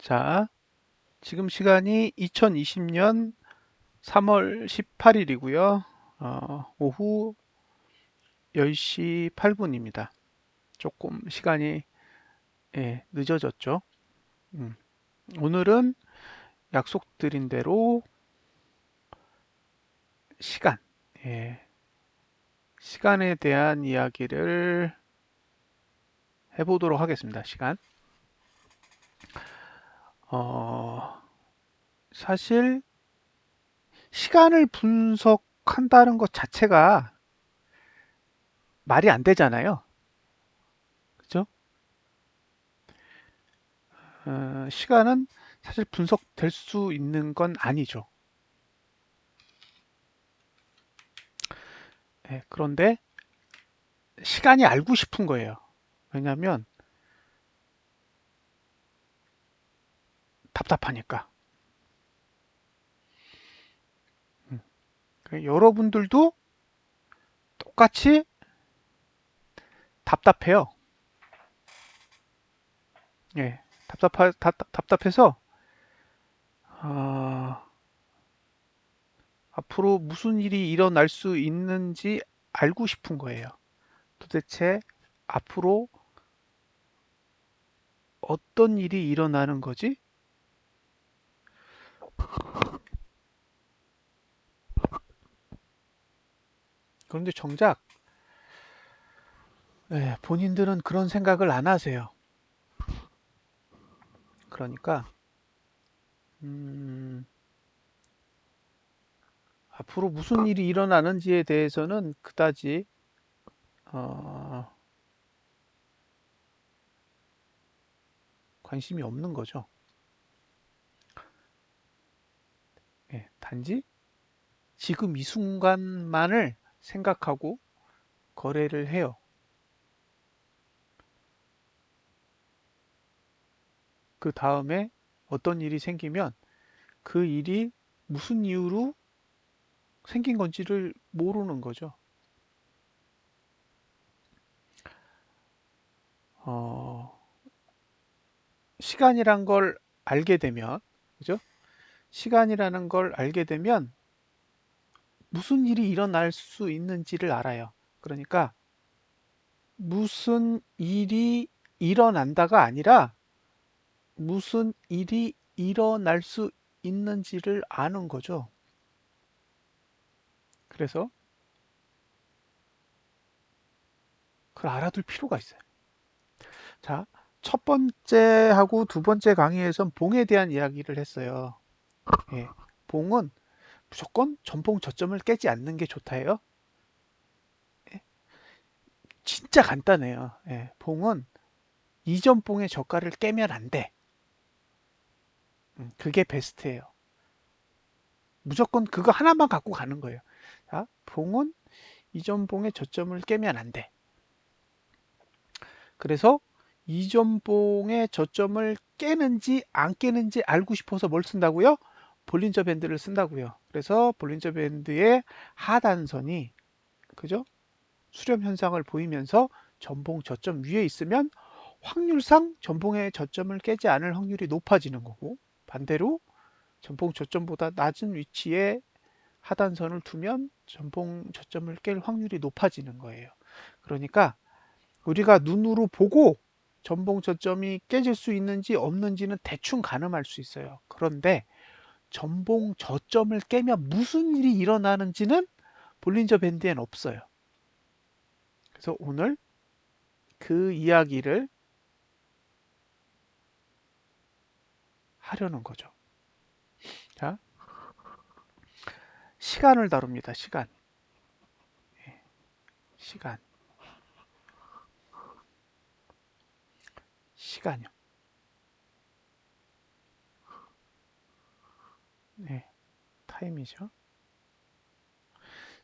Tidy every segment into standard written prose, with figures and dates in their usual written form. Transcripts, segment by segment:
자, 지금 시간이 2020년 3월 18일이고요. 오후 10시 8분입니다. 조금 시간이 늦어졌죠. 음, 오늘은 약속드린 대로 시간, 예, 시간에 대한 이야기를 해보도록 하겠습니다. 시간. 어, 사실 시간을 분석한다는 것 자체가 말이 안 되잖아요. 그죠? 시간은 사실 분석될 수 있는 건 아니죠. 그런데 시간이 알고 싶은 거예요. 왜냐하면 답답하니까. 음, 여러분들도 똑같이 답답해요. 답답해서 어, 앞으로 무슨 일이 일어날 수 있는지 알고 싶은 거예요. 도대체 앞으로 어떤 일이 일어나는 거지? 그런데 정작 본인들은 그런 생각을 안 하세요. 그러니까 음, 앞으로 무슨 일이 일어나는지에 대해서는 그다지 어, 관심이 없는 거죠. 단지 지금 이 순간만을 생각하고 거래를 해요. 그 다음에 어떤 일이 생기면 그 일이 무슨 이유로 생긴 건지를 모르는 거죠. 어, 시간이란 걸 알게 되면, 그죠? 시간이라는 걸 알게 되면 무슨 일이 일어날 수 있는지를 알아요. 그러니까 무슨 일이 일어난다가 아니라 무슨 일이 일어날 수 있는지를 아는 거죠. 그래서 그걸 알아둘 필요가 있어요. 자, 첫 번째하고 두 번째 강의에선 봉에 대한 이야기를 했어요. 예, 봉은 무조건 전봉 저점을 깨지 않는 게 좋다예요. 예, 진짜 간단해요. 봉은 이전 봉의 저가를 깨면 안 돼. 그게 베스트예요. 무조건 그거 하나만 갖고 가는 거예요. 자, 봉은 이전 봉의 저점을 깨면 안 돼. 그래서 이전봉의 저점을 깨는지 안 깨는지 알고 싶어서 뭘 쓴다고요? 볼린저 밴드를 쓴다고요. 그래서 볼린저 밴드의 하단선이 그죠? 수렴 현상을 보이면서 전봉 저점 위에 있으면 확률상 전봉의 저점을 깨지 않을 확률이 높아지는 거고, 반대로 전봉 저점보다 낮은 위치에 하단선을 두면 전봉 저점을 깰 확률이 높아지는 거예요. 그러니까 우리가 눈으로 보고 전봉 저점이 깨질 수 있는지 없는지는 대충 가늠할 수 있어요. 그런데 전봉 저점을 깨면 무슨 일이 일어나는지는 볼린저 밴드엔 없어요. 그래서 오늘 그 이야기를 하려는 거죠. 자, 시간을 다룹니다. 시간. 시간. 시간이요. 네, 타임이죠.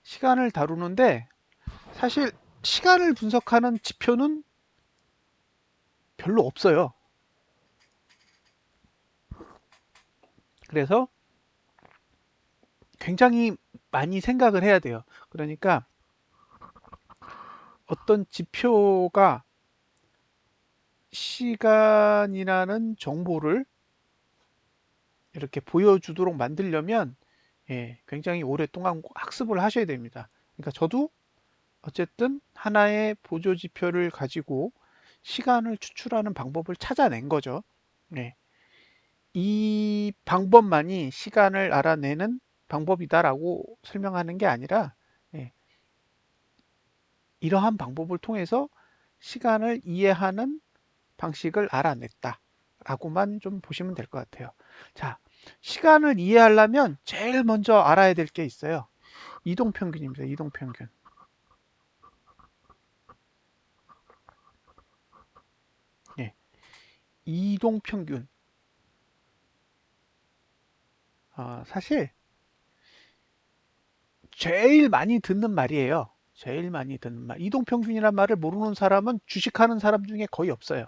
시간을 다루는데 사실 시간을 분석하는 지표는 별로 없어요. 그래서 굉장히 많이 생각을 해야 돼요. 그러니까 어떤 지표가 시간이라는 정보를 이렇게 보여주도록 만들려면 굉장히 오랫동안 학습을 하셔야 됩니다. 그러니까 저도 어쨌든 하나의 보조지표를 가지고 시간을 추출하는 방법을 찾아낸 거죠. 이 방법만이 시간을 알아내는 방법이다라고 설명하는 게 아니라 이러한 방법을 통해서 시간을 이해하는 방식을 알아냈다 라고만 좀 보시면 될 것 같아요. 자, 시간을 이해하려면 제일 먼저 알아야 될 게 있어요. 이동평균입니다. 이동평균. 이동평균. 사실 제일 많이 듣는 말이에요. 제일 많이 듣는 말. 이동평균이란 말을 모르는 사람은 주식하는 사람 중에 거의 없어요.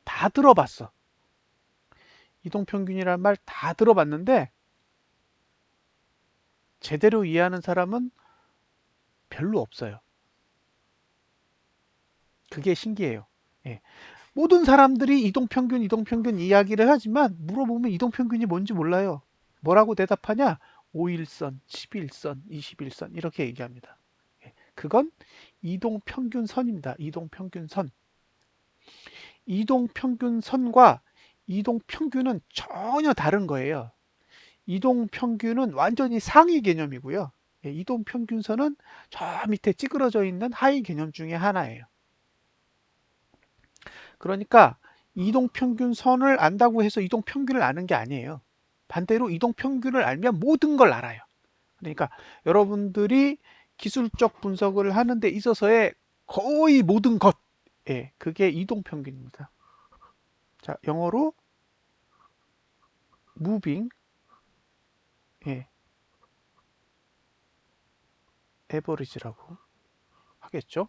다 들어봤어. 이동평균이란 말 다 들어봤는데 제대로 이해하는 사람은 별로 없어요. 그게 신기해요. 모든 사람들이 이동평균 이야기를 하지만 물어보면 이동평균이 뭔지 몰라요. 뭐라고 대답하냐? 5일선, 11선, 21선 이렇게 얘기합니다. 그건 이동평균선입니다. 이동평균선. 이동평균선과 이동평균은 전혀 다른 거예요. 이동평균은 완전히 상위 개념이고요. 이동평균선은 저 밑에 찌그러져 있는 하위 개념 중에 하나예요. 그러니까 이동평균선을 안다고 해서 이동평균을 아는 게 아니에요. 반대로 이동평균을 알면 모든 걸 알아요. 그러니까 여러분들이 기술적 분석을 하는 데 있어서의 거의 모든 것, 그게 이동평균입니다. 자, 영어로 moving average라고 하겠죠.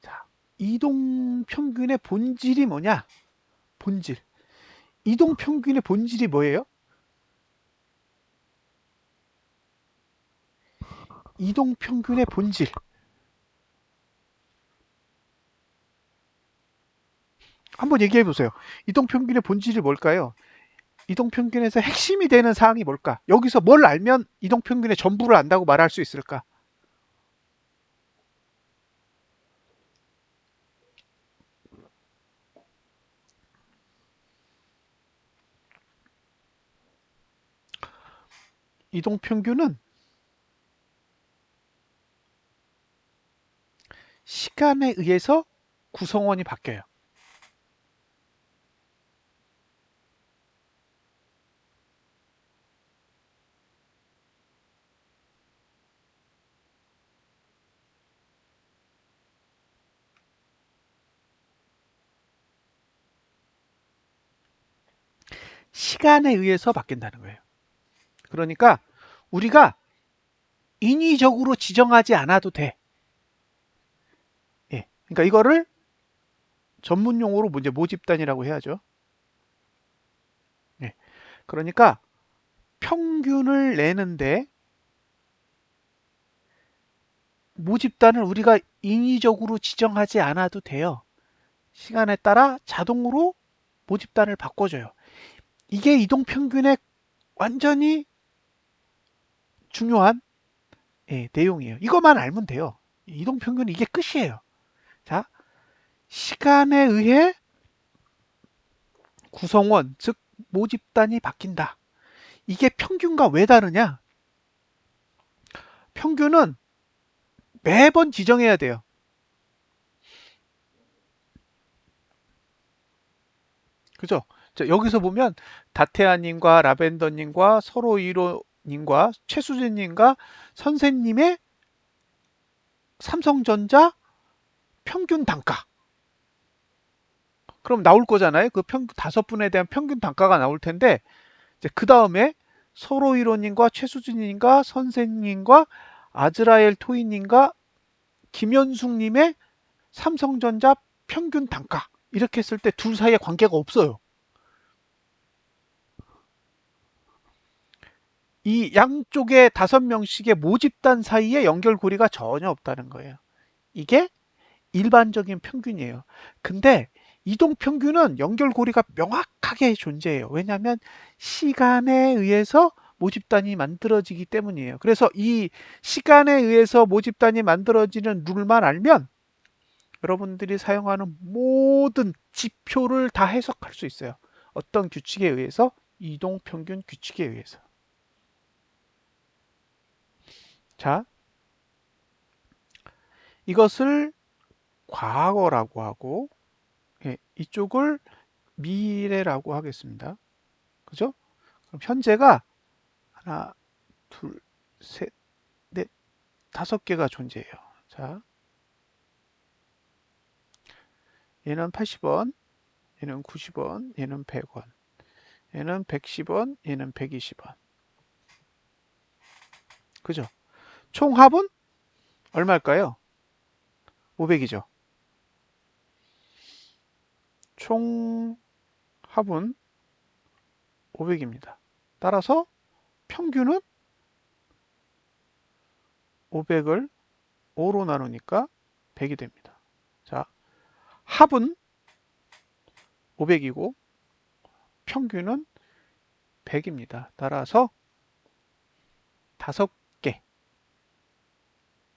자, 이동평균의 본질이 뭐냐? 본질. 이동평균의 본질이 뭐예요? 이동평균의 본질. 한번 얘기해 보세요. 이동평균의 본질이 뭘까요? 이동평균에서 핵심이 되는 사항이 뭘까? 여기서 뭘 알면 이동평균의 전부를 안다고 말할 수 있을까? 이동평균은 시간에 의해서 구성원이 바뀌어요. 시간에 의해서 바뀐다는 거예요. 그러니까 우리가 인위적으로 지정하지 않아도 돼. 그러니까 이거를 전문 용어로 이제 모집단이라고 해야죠. 그러니까 평균을 내는데 모집단을 우리가 인위적으로 지정하지 않아도 돼요. 시간에 따라 자동으로 모집단을 바꿔줘요. 이게 이동평균의 완전히 중요한 내용이에요. 이것만 알면 돼요. 이동평균 이게 끝이에요. 자, 시간에 의해 구성원, 즉 모집단이 바뀐다. 이게 평균과 왜 다르냐? 평균은 매번 지정해야 돼요. 그죠? 자, 여기서 보면 다태아님과 라벤더님과 서로이로님과 최수진님과 선생님의 삼성전자 평균 단가. 그럼 나올 거잖아요. 그 다섯 분에 대한 평균 단가가 나올 텐데, 이제 그 다음에 서로이로님과 최수진님과 선생님과 아즈라엘 토이님과 김현숙님의 삼성전자 평균 단가. 이렇게 했을 때 둘 사이에 관계가 없어요. 이 양쪽의 5명씩의 모집단 사이에 연결고리가 전혀 없다는 거예요. 이게 일반적인 평균이에요. 근데 이동평균은 연결고리가 명확하게 존재해요. 왜냐하면 시간에 의해서 모집단이 만들어지기 때문이에요. 그래서 이 시간에 의해서 모집단이 만들어지는 룰만 알면 여러분들이 사용하는 모든 지표를 다 해석할 수 있어요. 어떤 규칙에 의해서? 이동평균 규칙에 의해서. 자, 이것을 과거라고 하고, 예, 이쪽을 미래라고 하겠습니다. 그죠? 그럼 현재가 하나, 둘, 셋, 넷, 5개가 존재해요. 자, 얘는 80원, 얘는 90원, 얘는 100원, 얘는 110원, 얘는 120원. 그죠? 총합은 얼마일까요? 500이죠. 총합은 500입니다. 따라서 평균은 500을 5로 나누니까 100이 됩니다. 자, 합은 500이고 평균은 100입니다. 따라서 5개,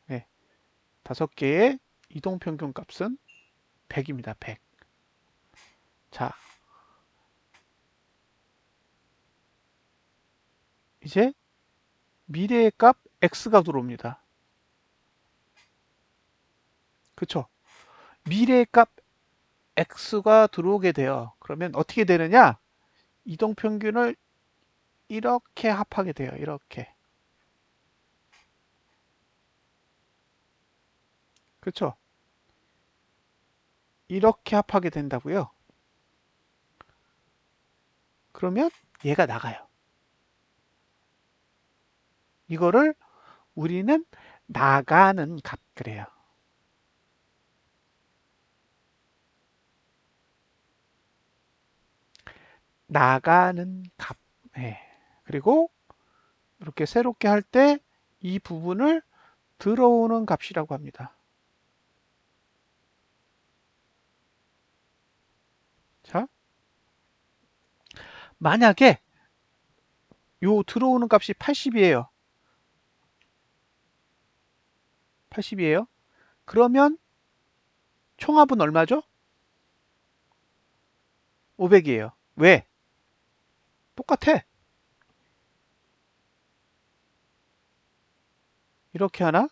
네, 5개의 이동평균 값은 100입니다. 100. 자, 이제 미래의 값 x가 들어옵니다. 그쵸? 미래의 값 x가 들어오게 돼요. 그러면 어떻게 되느냐? 이동평균을 이렇게 합하게 돼요. 이렇게. 그쵸? 이렇게 합하게 된다고요. 그러면 얘가 나가요. 이거를 우리는 나가는 값 그래요. 나가는 값. 네. 그리고 이렇게 새롭게 할 때 이 부분을 들어오는 값이라고 합니다. 자, 만약에 요 들어오는 값이 80이에요. 80이에요. 그러면 총합은 얼마죠? 500이에요. 왜? 똑같아. 이렇게 하나,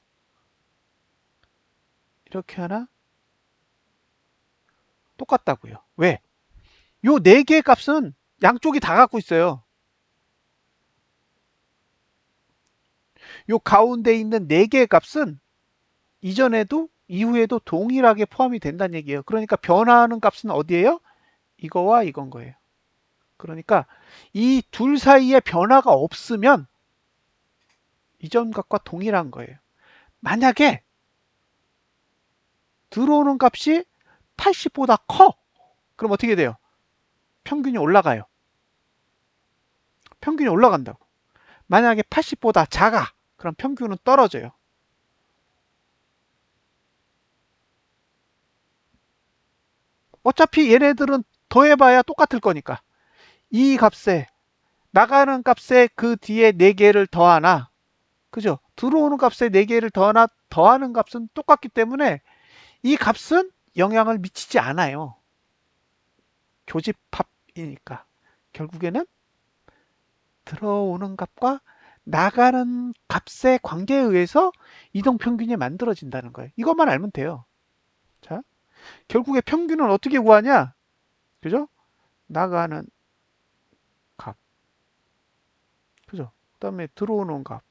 이렇게 하나, 똑같다고요. 왜? 요 4개의 값은 양쪽이 다 갖고 있어요. 요 가운데 있는 4개의 값은 이전에도 이후에도 동일하게 포함이 된다는 얘기예요. 그러니까 변화하는 값은 어디예요? 이거와 이건 거예요. 그러니까 이 둘 사이에 변화가 없으면 이전 값과 동일한 거예요. 만약에 들어오는 값이 80보다 커. 그럼 어떻게 돼요? 평균이 올라가요. 평균이 올라간다고. 만약에 80보다 작아. 그럼 평균은 떨어져요. 어차피 얘네들은 더해봐야 똑같을 거니까. 이 값에 나가는 값에 그 뒤에 4개를 더하나, 그죠? 들어오는 값에 4개를 더하나, 더하는 값은 똑같기 때문에 이 값은 영향을 미치지 않아요. 교집합이니까. 결국에는 들어오는 값과 나가는 값의 관계에 의해서 이동평균이 만들어진다는 거예요. 이것만 알면 돼요. 자, 결국에 평균은 어떻게 구하냐? 그죠? 나가는 값. 그죠? 그 다음에 들어오는 값.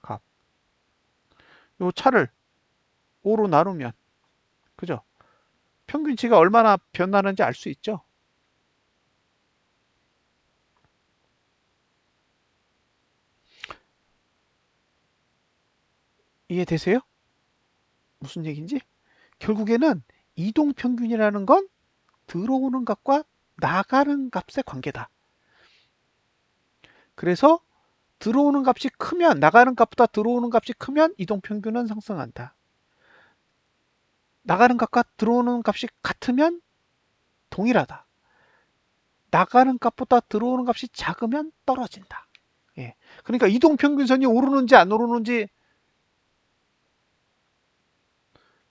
값. 요 차를 5로 나누면, 그죠? 평균치가 얼마나 변하는지 알 수 있죠? 이해되세요? 무슨 얘기인지? 결국에는 이동평균이라는 건 들어오는 값과 나가는 값의 관계다. 그래서 들어오는 값이 크면 나가는 값보다 들어오는 값이 크면 이동평균은 상승한다. 나가는 값과 들어오는 값이 같으면 동일하다. 나가는 값보다 들어오는 값이 작으면 떨어진다. 예. 그러니까 이동평균선이 오르는지 안 오르는지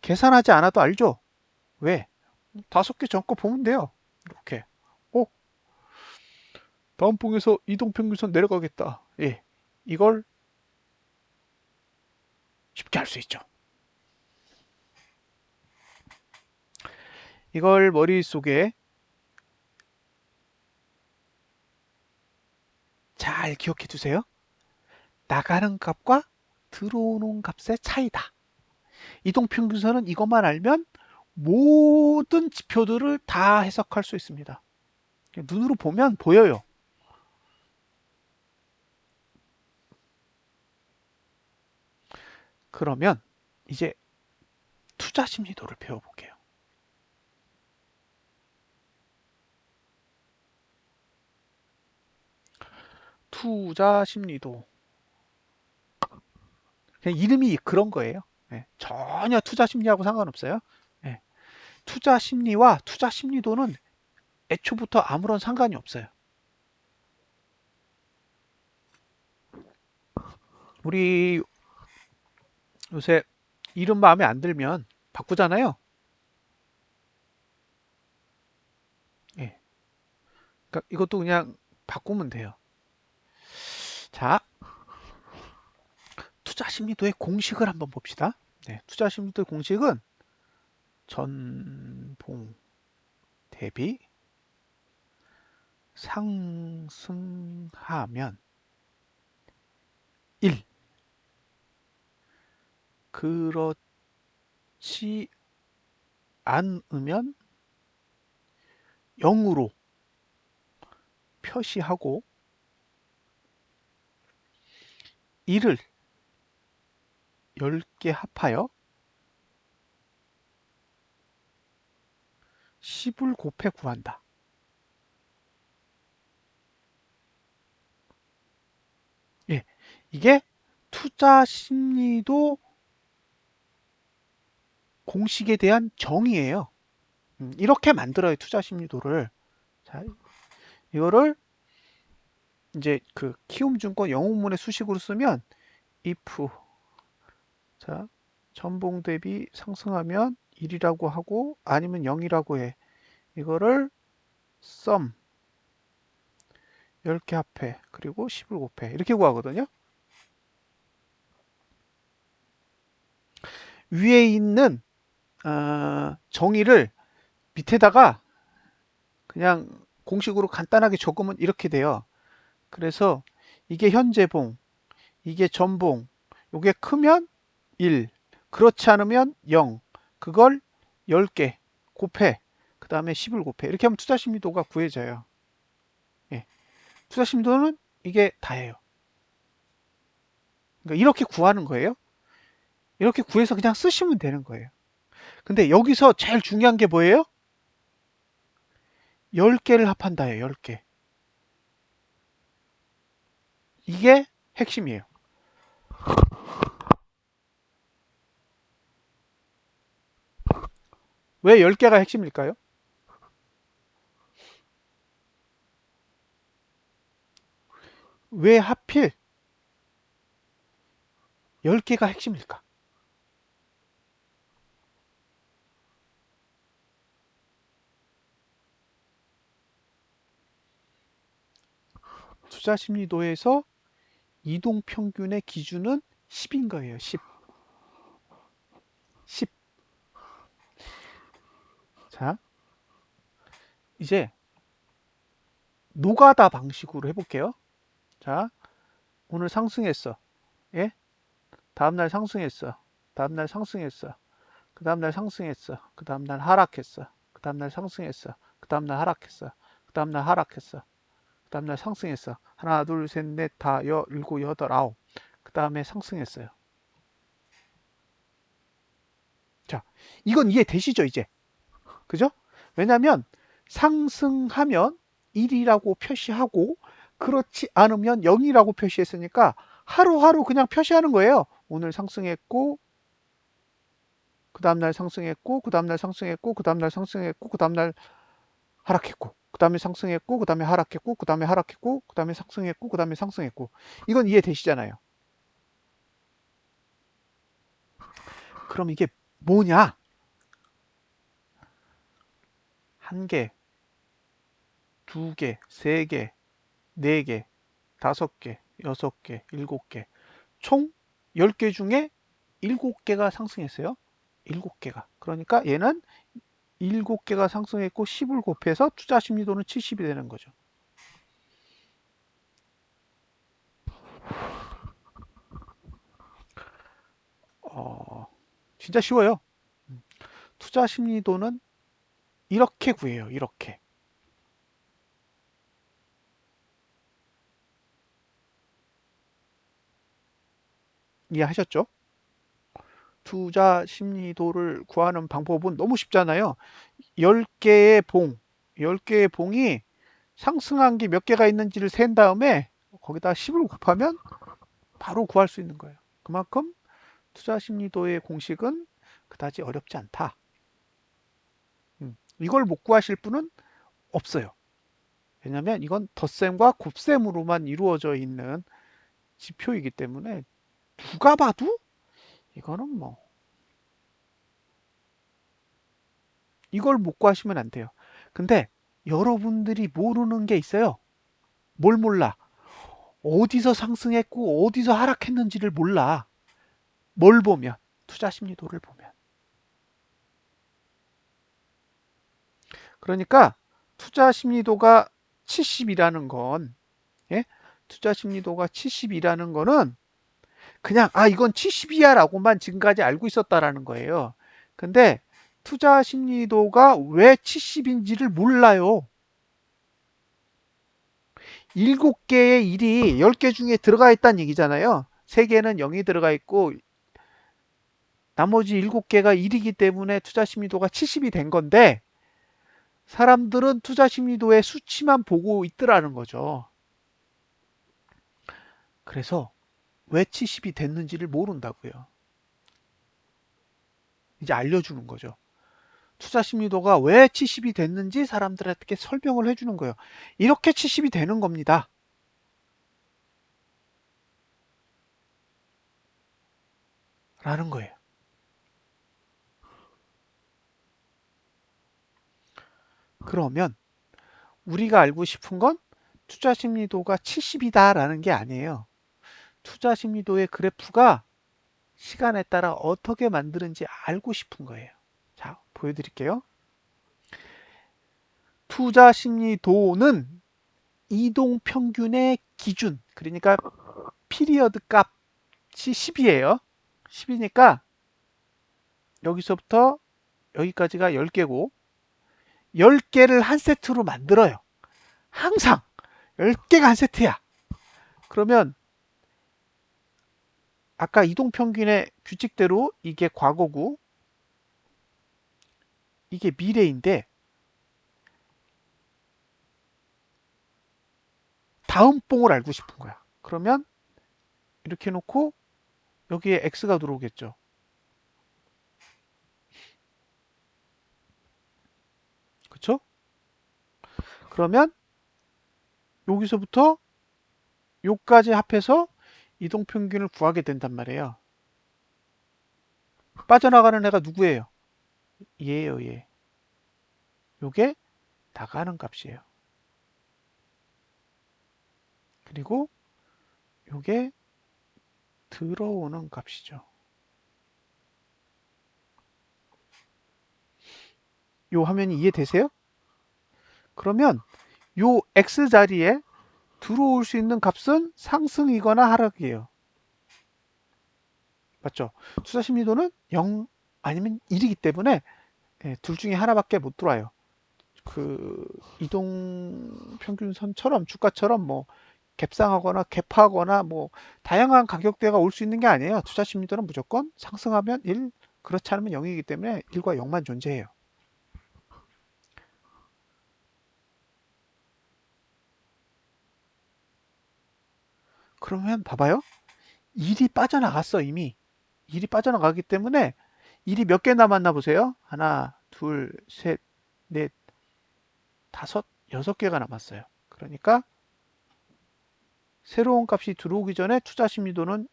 계산하지 않아도 알죠? 왜? 5개 전거 보면 돼요. 이렇게. 어? 다음 봉에서 이동평균선 내려가겠다. 예. 이걸 쉽게 할 수 있죠. 이걸 머릿속에 잘 기억해 두세요. 나가는 값과 들어오는 값의 차이다. 이동평균선은 이것만 알면 모든 지표들을 다 해석할 수 있습니다. 눈으로 보면 보여요. 그러면 이제 투자 심리도를 배워볼게요. 투자 심리도. 그냥 이름이 그런 거예요. 예, 전혀 투자 심리하고 상관없어요. 예, 투자 심리와 투자 심리도는 애초부터 아무런 상관이 없어요. 우리 요새 이름 마음에 안 들면 바꾸잖아요. 예, 그러니까 이것도 그냥 바꾸면 돼요. 자, 투자 심리도의 공식을 한번 봅시다. 네, 투자 심리도의 공식은 전봉 대비 상승하면 1, 그렇지 않으면 0으로 표시하고 1을 10개 합하여 10을 곱해 구한다. 예, 이게 투자 심리도 공식에 대한 정의예요. 이렇게 만들어요, 투자 심리도를. 자, 이거를 이제 그 키움증권 영웅문의 수식으로 쓰면 if 자 전봉 대비 상승하면 1이라고 하고 아니면 0이라고 해. 이거를 sum 10개 합해 그리고 10을 곱해 이렇게 구하거든요. 위에 있는 정의를 밑에다가 그냥 공식으로 간단하게 적으면 이렇게 돼요. 그래서 이게 현재봉, 이게 전봉, 요게 크면 1, 그렇지 않으면 0, 그걸 10개 곱해, 그 다음에 10을 곱해. 이렇게 하면 투자심리도가 구해져요. 예. 투자심리도는 이게 다예요. 그러니까 이렇게 구하는 거예요. 이렇게 구해서 그냥 쓰시면 되는 거예요. 근데 여기서 제일 중요한 게 뭐예요? 10개를 합한다예요. 10개. 이게 핵심이에요. 왜 10개가 핵심일까요? 왜 하필 10개가 핵심일까? 투자심리도에서 이동평균의 기준은 10인 거예요. 10. 10. 자, 이제 노가다 방식으로 해볼게요. 자, 오늘 상승했어. 예? 다음날 상승했어. 다음날 상승했어. 그 다음날 상승했어. 그 다음날 하락했어. 그 다음날 상승했어. 그 다음날 하락했어. 그 다음날 하락했어. 그 다음날 상승했어. 하나, 둘, 셋, 넷, 다, 일곱, 여덟, 아홉. 그 다음에 상승했어요. 자, 이건 이해되시죠, 이제? 그죠? 왜냐면 상승하면 1이라고 표시하고 그렇지 않으면 0이라고 표시했으니까 하루하루 그냥 표시하는 거예요. 오늘 상승했고 그 다음날 상승했고, 그 다음날 상승했고, 그 다음날 상승했고, 그 다음날 하락했고, 그 다음에 상승했고, 그 다음에 하락했고, 그 다음에 하락했고, 그 다음에 상승했고, 그 다음에 상승했고. 이건 이해되시잖아요. 그럼 이게 뭐냐? 한 개, 두 개, 세 개, 네 개, 다섯 개, 여섯 개, 일곱 개. 총 10개 중에 7개가 상승했어요. 7개가. 그러니까 얘는 7개가 상승했고 10을 곱해서 투자 심리도는 70이 되는 거죠. 어, 진짜 쉬워요. 투자 심리도는 이렇게 구해요. 이렇게. 이해하셨죠? 투자 심리도를 구하는 방법은 너무 쉽잖아요. 10개의 봉, 10개의 봉이 상승한 게 몇 개가 있는지를 센 다음에 거기다 10을 곱하면 바로 구할 수 있는 거예요. 그만큼 투자 심리도의 공식은 그다지 어렵지 않다. 이걸 못 구하실 분은 없어요. 왜냐하면 이건 덧셈과 곱셈으로만 이루어져 있는 지표이기 때문에 누가 봐도 이거는 뭐 이걸 못 구하시면 안 돼요. 근데 여러분들이 모르는 게 있어요. 뭘 몰라? 어디서 상승했고 어디서 하락했는지를 몰라. 뭘 보면? 투자 심리도를 보면. 그러니까 투자 심리도가 70이라는 건 예? 투자 심리도가 70이라는 거는 그냥 아 이건 70이야 라고만 지금까지 알고 있었다라는 거예요. 근데 투자 심리도가 왜 70인지를 몰라요. 7개의 일이 10개 중에 들어가 있다는 얘기잖아요. 3개는 0이 들어가 있고 나머지 7개가 1이기 때문에 투자 심리도가 70이 된 건데 사람들은 투자 심리도의 수치만 보고 있더라는 거죠. 그래서 왜 70이 됐는지를 모른다고요. 이제 알려주는 거죠. 투자 심리도가 왜 70이 됐는지 사람들에게 설명을 해주는 거예요. 이렇게 70이 되는 겁니다. 라는 거예요. 그러면 우리가 알고 싶은 건 투자 심리도가 70이다라는 게 아니에요. 투자 심리도의 그래프가 시간에 따라 어떻게 만드는지 알고 싶은 거예요. 자, 보여드릴게요. 투자 심리도는 이동 평균의 기준, 그러니까 피리어드 값이 10이에요. 10이니까 여기서부터 여기까지가 10개고 10개를 한 세트로 만들어요. 항상 10개가 한 세트야. 그러면 아까 이동평균의 규칙대로 이게 과거고 이게 미래인데 다음 봉을 알고 싶은 거야. 그러면 이렇게 놓고 여기에 x가 들어오겠죠. 그쵸? 그러면 여기서부터 요까지 합해서 이동평균을 구하게 된단 말이에요. 빠져나가는 애가 누구예요? 얘예요, 얘. 요게 나가는 값이에요. 그리고 요게 들어오는 값이죠. 요 화면이 이해되세요? 그러면 요 x 자리에 들어올 수 있는 값은 상승이거나 하락이에요. 맞죠? 투자 심리도는 0 아니면 1이기 때문에 둘 중에 하나밖에 못 들어와요. 그 이동 평균선처럼 주가처럼 뭐 갭상하거나 갭하거나 뭐 다양한 가격대가 올 수 있는 게 아니에요. 투자 심리도는 무조건 상승하면 1, 그렇지 않으면 0이기 때문에 1과 0만 존재해요. 그러면 봐봐요. 1이 빠져나갔어, 이미. 1이 빠져나가기 때문에 일이 몇 개 남았나 보세요. 하나, 둘, 셋, 넷, 다섯, 6개가 남았어요. 그러니까 새로운 값이 들어오기 전에 투자 심리도는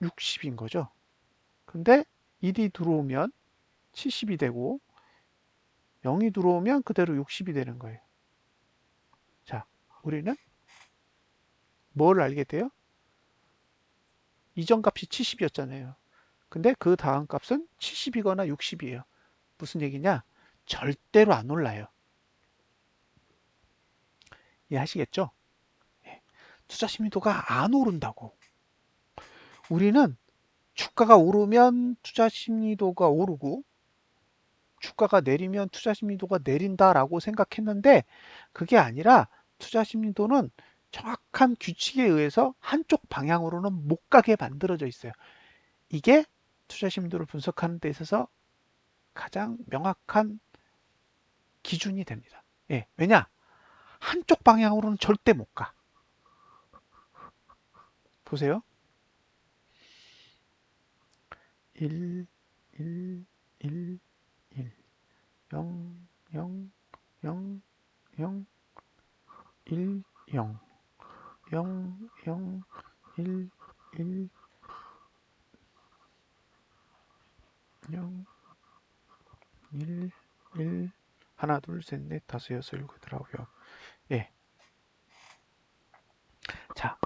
60인 거죠. 근데 1이 들어오면 70이 되고 0이 들어오면 그대로 60이 되는 거예요. 자, 우리는 뭘 알게 돼요? 이전 값이 70이었잖아요. 근데 그 다음 값은 70이거나 60이에요. 무슨 얘기냐? 절대로 안 올라요. 이해하시겠죠? 예. 투자 심리도가 안 오른다고. 우리는 주가가 오르면 투자 심리도가 오르고 주가가 내리면 투자 심리도가 내린다라고 생각했는데 그게 아니라 투자 심리도는 정확한 규칙에 의해서 한쪽 방향으로는 못 가게 만들어져 있어요. 이게 투자 심리도를 분석하는 데 있어서 가장 명확한 기준이 됩니다. 예, 왜냐? 한쪽 방향으로는 절대 못 가. 보세요. 1, 1, 1, 1, 0, 0, 0, 0, 1, 0, 0, 0, 1, 1, 0, 1, 1, 하나, 둘, 셋, 넷, 다섯, 여섯, 일곱, 여덟, 아홉, 열. 예. 자,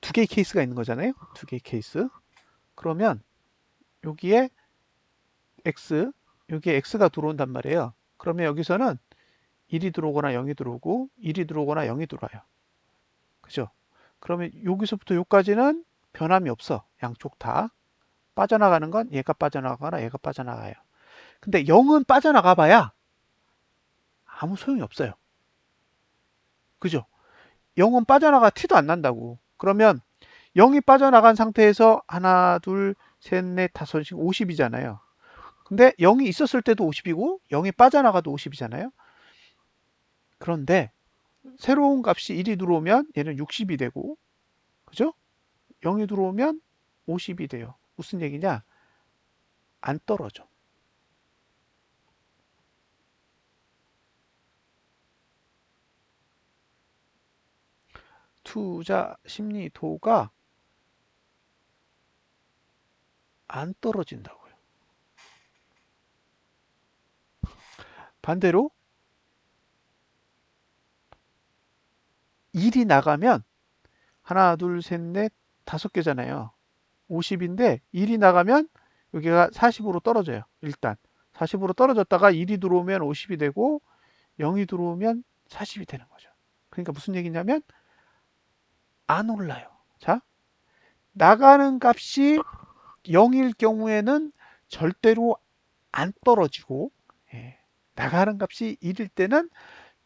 두 개의 케이스가 있는 거잖아요. 두 개의 케이스. 그러면 여기에 X, 여기에 X가 들어온단 말이에요. 그러면 여기서는 1이 들어오거나 0이 들어오고 1이 들어오거나 0이 들어와요. 그죠? 그러면 여기서부터 여기까지는 변함이 없어. 양쪽 다. 빠져나가는 건 얘가 빠져나가거나 얘가 빠져나가요. 근데 0은 빠져나가 봐야 아무 소용이 없어요. 그죠? 0은 빠져나가 티도 안 난다고. 그러면 0이 빠져나간 상태에서 하나, 둘, 셋, 넷, 다섯씩 50이잖아요. 근데 0이 있었을 때도 50이고 0이 빠져나가도 50이잖아요. 그런데 새로운 값이 1이 들어오면 얘는 60이 되고, 그죠? 0이 들어오면 50이 돼요. 무슨 얘기냐? 안 떨어져. 투자 심리도가 안 떨어진다고요. 반대로 1이 나가면 하나, 둘, 셋, 넷, 5개잖아요. 50인데 1이 나가면 여기가 40으로 떨어져요. 일단 40으로 떨어졌다가 1이 들어오면 50이 되고 0이 들어오면 40이 되는 거죠. 그러니까 무슨 얘기냐면 안 올라요. 자, 나가는 값이 0일 경우에는 절대로 안 떨어지고, 예, 나가는 값이 1일 때는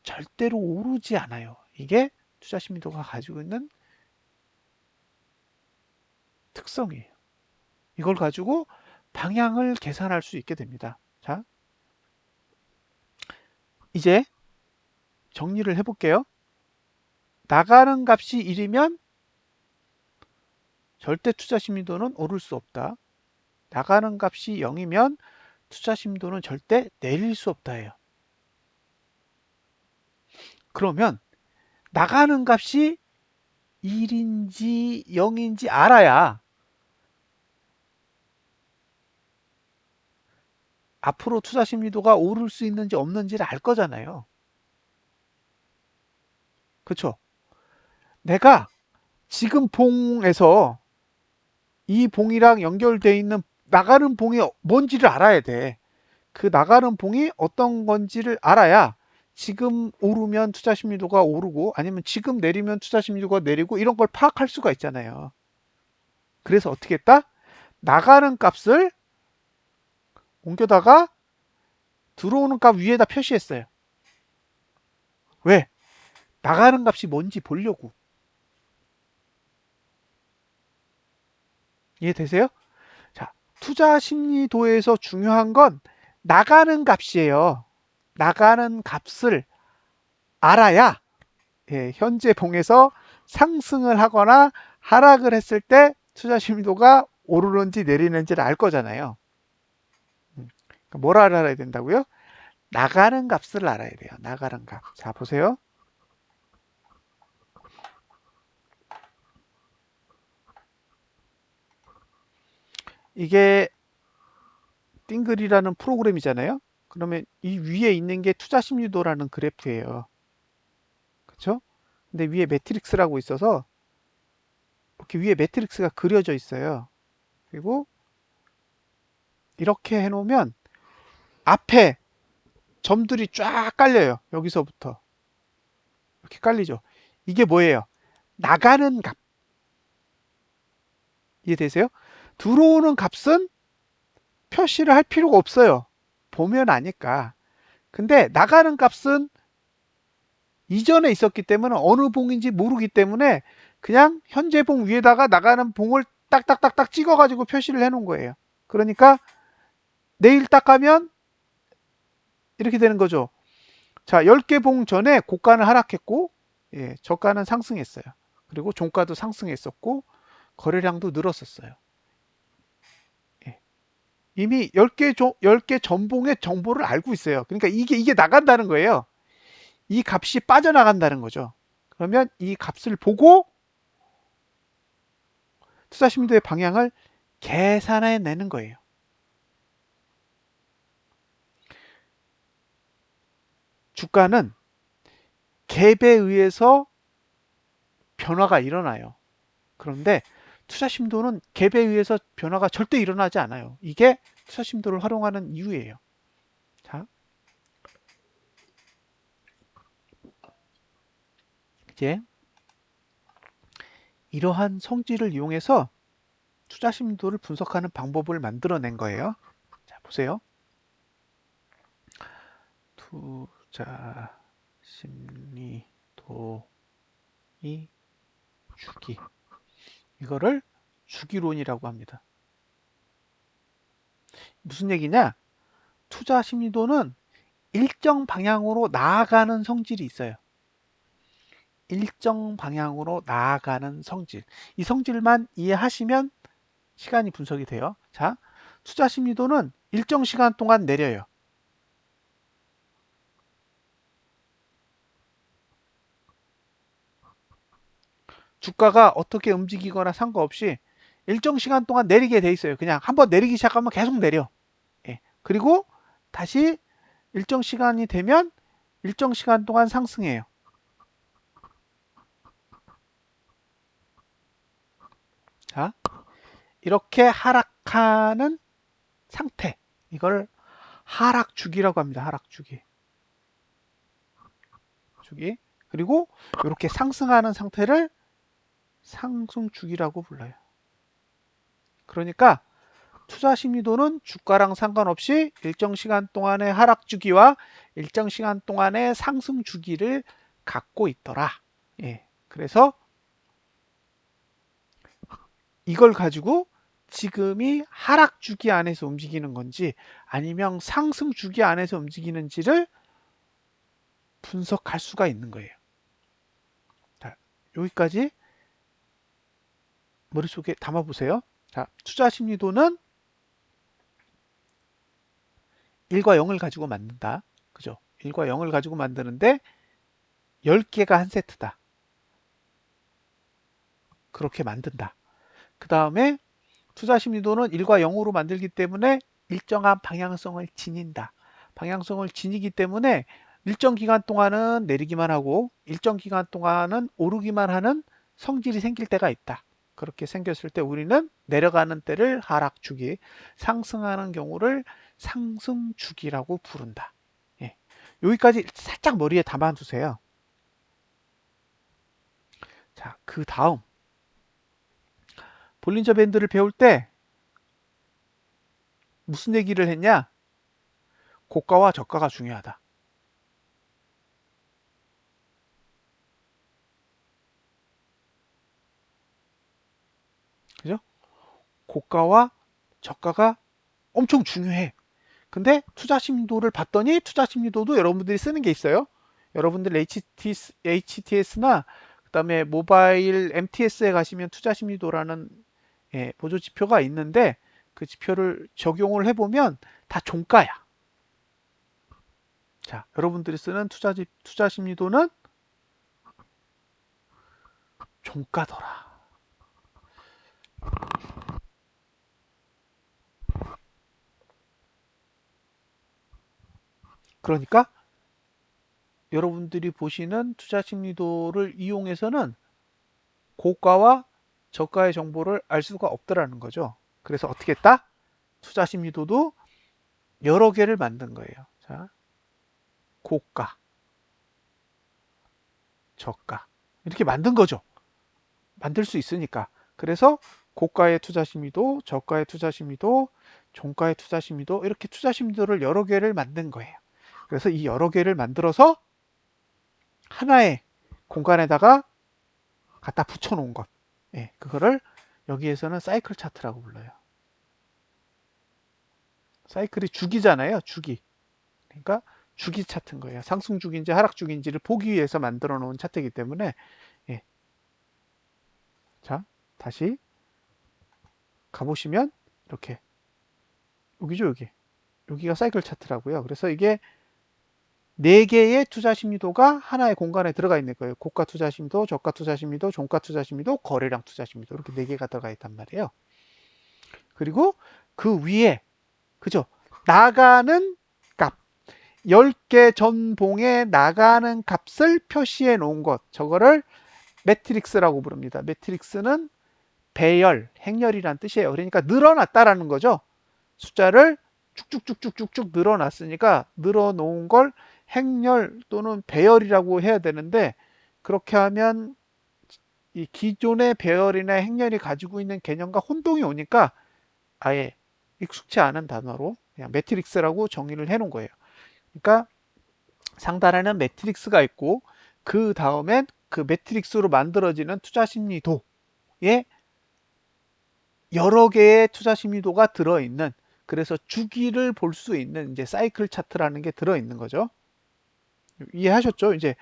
절대로 오르지 않아요. 이게 투자 심리도가 가지고 있는 특성이에요. 이걸 가지고 방향을 계산할 수 있게 됩니다. 자, 이제 정리를 해볼게요. 나가는 값이 1이면 절대 투자 심리도는 오를 수 없다. 나가는 값이 0이면 투자 심리도는 절대 내릴 수 없다예요. 그러면 나가는 값이 1인지 0인지 알아야 앞으로 투자 심리도가 오를 수 있는지 없는지를 알 거잖아요. 그렇죠? 내가 지금 봉에서 이 봉이랑 연결되어 있는 나가는 봉이 뭔지를 알아야 돼. 그 나가는 봉이 어떤 건지를 알아야 지금 오르면 투자 심리도가 오르고 아니면 지금 내리면 투자 심리도가 내리고 이런 걸 파악할 수가 있잖아요. 그래서 어떻게 했다? 나가는 값을 옮겨다가 들어오는 값 위에다 표시했어요. 왜? 나가는 값이 뭔지 보려고. 이해되세요? 자, 투자 심리도에서 중요한 건 나가는 값이에요. 나가는 값을 알아야 현재 봉에서 상승을 하거나 하락을 했을 때 투자 심리도가 오르는지 내리는지를 알 거잖아요. 뭘 알아야 된다고요? 나가는 값을 알아야 돼요. 나가는 값. 자, 보세요. 이게 띵글이라는 프로그램이잖아요. 그러면 이 위에 있는 게 투자 심리도라는 그래프예요. 그렇죠? 근데 위에 매트릭스라고 있어서 이렇게 위에 매트릭스가 그려져 있어요. 그리고 이렇게 해놓으면 앞에 점들이 쫙 깔려요. 여기서부터 이렇게 깔리죠. 이게 뭐예요? 나가는 값. 이해되세요? 들어오는 값은 표시를 할 필요가 없어요. 보면 아니까. 근데 나가는 값은 이전에 있었기 때문에 어느 봉인지 모르기 때문에 그냥 현재 봉 위에다가 나가는 봉을 딱딱딱딱 찍어가지고 표시를 해놓은 거예요. 그러니까 내일 딱 가면 이렇게 되는 거죠. 자, 10개 봉 전에 고가는 하락했고, 예, 저가는 상승했어요. 그리고 종가도 상승했었고, 거래량도 늘었었어요. 예. 이미 10개 전봉의 정보를 알고 있어요. 그러니까 이게 나간다는 거예요. 이 값이 빠져나간다는 거죠. 그러면 이 값을 보고 투자 심리도의 방향을 계산해 내는 거예요. 주가는 갭에 의해서 변화가 일어나요. 그런데 투자 심도는 갭에 의해서 변화가 절대 일어나지 않아요. 이게 투자 심도를 활용하는 이유예요. 자, 이제 이러한 성질을 이용해서 투자 심도를 분석하는 방법을 만들어낸 거예요. 자, 보세요. 투자 심리도의 주기. 이거를 주기론이라고 합니다. 무슨 얘기냐? 투자 심리도는 일정 방향으로 나아가는 성질이 있어요. 일정 방향으로 나아가는 성질. 이 성질만 이해하시면 시간이 분석이 돼요. 자, 투자 심리도는 일정 시간 동안 내려요. 주가가 어떻게 움직이거나 상관없이 일정 시간 동안 내리게 돼 있어요. 그냥 한번 내리기 시작하면 계속 내려. 예. 그리고 다시 일정 시간이 되면 일정 시간 동안 상승해요. 자, 이렇게 하락하는 상태. 이걸 하락 주기라고 합니다. 하락 주기. 주기. 그리고 이렇게 상승하는 상태를 상승 주기라고 불러요. 그러니까 투자 심리도는 주가랑 상관없이 일정 시간 동안의 하락 주기와 일정 시간 동안의 상승 주기를 갖고 있더라. 예. 그래서 이걸 가지고 지금이 하락 주기 안에서 움직이는 건지 아니면 상승 주기 안에서 움직이는지를 분석할 수가 있는 거예요. 자, 여기까지 머릿속에 담아 보세요. 자, 투자 심리도는 1과 0을 가지고 만든다. 그죠? 1과 0을 가지고 만드는데 10개가 한 세트다. 그렇게 만든다. 그 다음에 투자 심리도는 1과 0으로 만들기 때문에 일정한 방향성을 지닌다. 방향성을 지니기 때문에 일정 기간 동안은 내리기만 하고 일정 기간 동안은 오르기만 하는 성질이 생길 때가 있다. 그렇게 생겼을 때 우리는 내려가는 때를 하락 주기, 상승하는 경우를 상승 주기라고 부른다. 예. 여기까지 살짝 머리에 담아두세요. 자, 그 다음 볼린저 밴드를 배울 때 무슨 얘기를 했냐? 고가와 저가가 중요하다. 그죠? 고가와 저가가 엄청 중요해. 근데 투자 심리도를 봤더니 투자 심리도도 여러분들이 쓰는 게 있어요. 여러분들 HTS나 그다음에 모바일 MTS에 가시면 투자 심리도라는 보조 지표가 있는데 그 지표를 적용을 해보면 다 종가야. 자, 여러분들이 쓰는 투자 심리도는 종가더라. 그러니까 여러분들이 보시는 투자 심리도를 이용해서는 고가와 저가의 정보를 알 수가 없더라는 거죠. 그래서 어떻게 했다? 투자 심리도도 여러 개를 만든 거예요. 자, 고가, 저가. 이렇게 만든 거죠. 만들 수 있으니까. 그래서 고가의 투자 심리도, 저가의 투자 심리도, 종가의 투자 심리도, 이렇게 투자 심리도를 여러 개를 만든 거예요. 그래서 이 여러 개를 만들어서 하나의 공간에다가 갖다 붙여 놓은 것. 예, 그거를 여기에서는 사이클 차트라고 불러요. 사이클이 주기잖아요. 주기. 그러니까 주기 차트인 거예요. 상승 주기인지 하락 주기인지를 보기 위해서 만들어 놓은 차트이기 때문에. 예. 자, 다시 가보시면 이렇게 여기죠, 여기. 여기가 사이클 차트라고요. 그래서 이게 네 개의 투자 심리도가 하나의 공간에 들어가 있는 거예요. 고가 투자 심리도, 저가 투자 심리도, 종가 투자 심리도, 거래량 투자 심리도, 이렇게 네 개가 들어가 있단 말이에요. 그리고 그 위에, 그죠? 나가는 값, 10개 전봉에 나가는 값을 표시해 놓은 것, 저거를 매트릭스라고 부릅니다. 매트릭스는 배열, 행렬이란 뜻이에요. 그러니까 늘어났다라는 거죠. 숫자를 쭉쭉쭉쭉쭉쭉 늘어났으니까 늘어놓은 걸 행렬 또는 배열이라고 해야 되는데, 그렇게 하면 이 기존의 배열이나 행렬이 가지고 있는 개념과 혼동이 오니까 아예 익숙치 않은 단어로 그냥 매트릭스라고 정의를 해 놓은 거예요. 그러니까 상단에는 매트릭스가 있고 그 다음엔 그 매트릭스로 만들어지는 투자 심리도에 여러 개의 투자 심리도가 들어있는, 그래서 주기를 볼 수 있는 이제 사이클 차트라는 게 들어있는 거죠. 이해하셨죠? 이제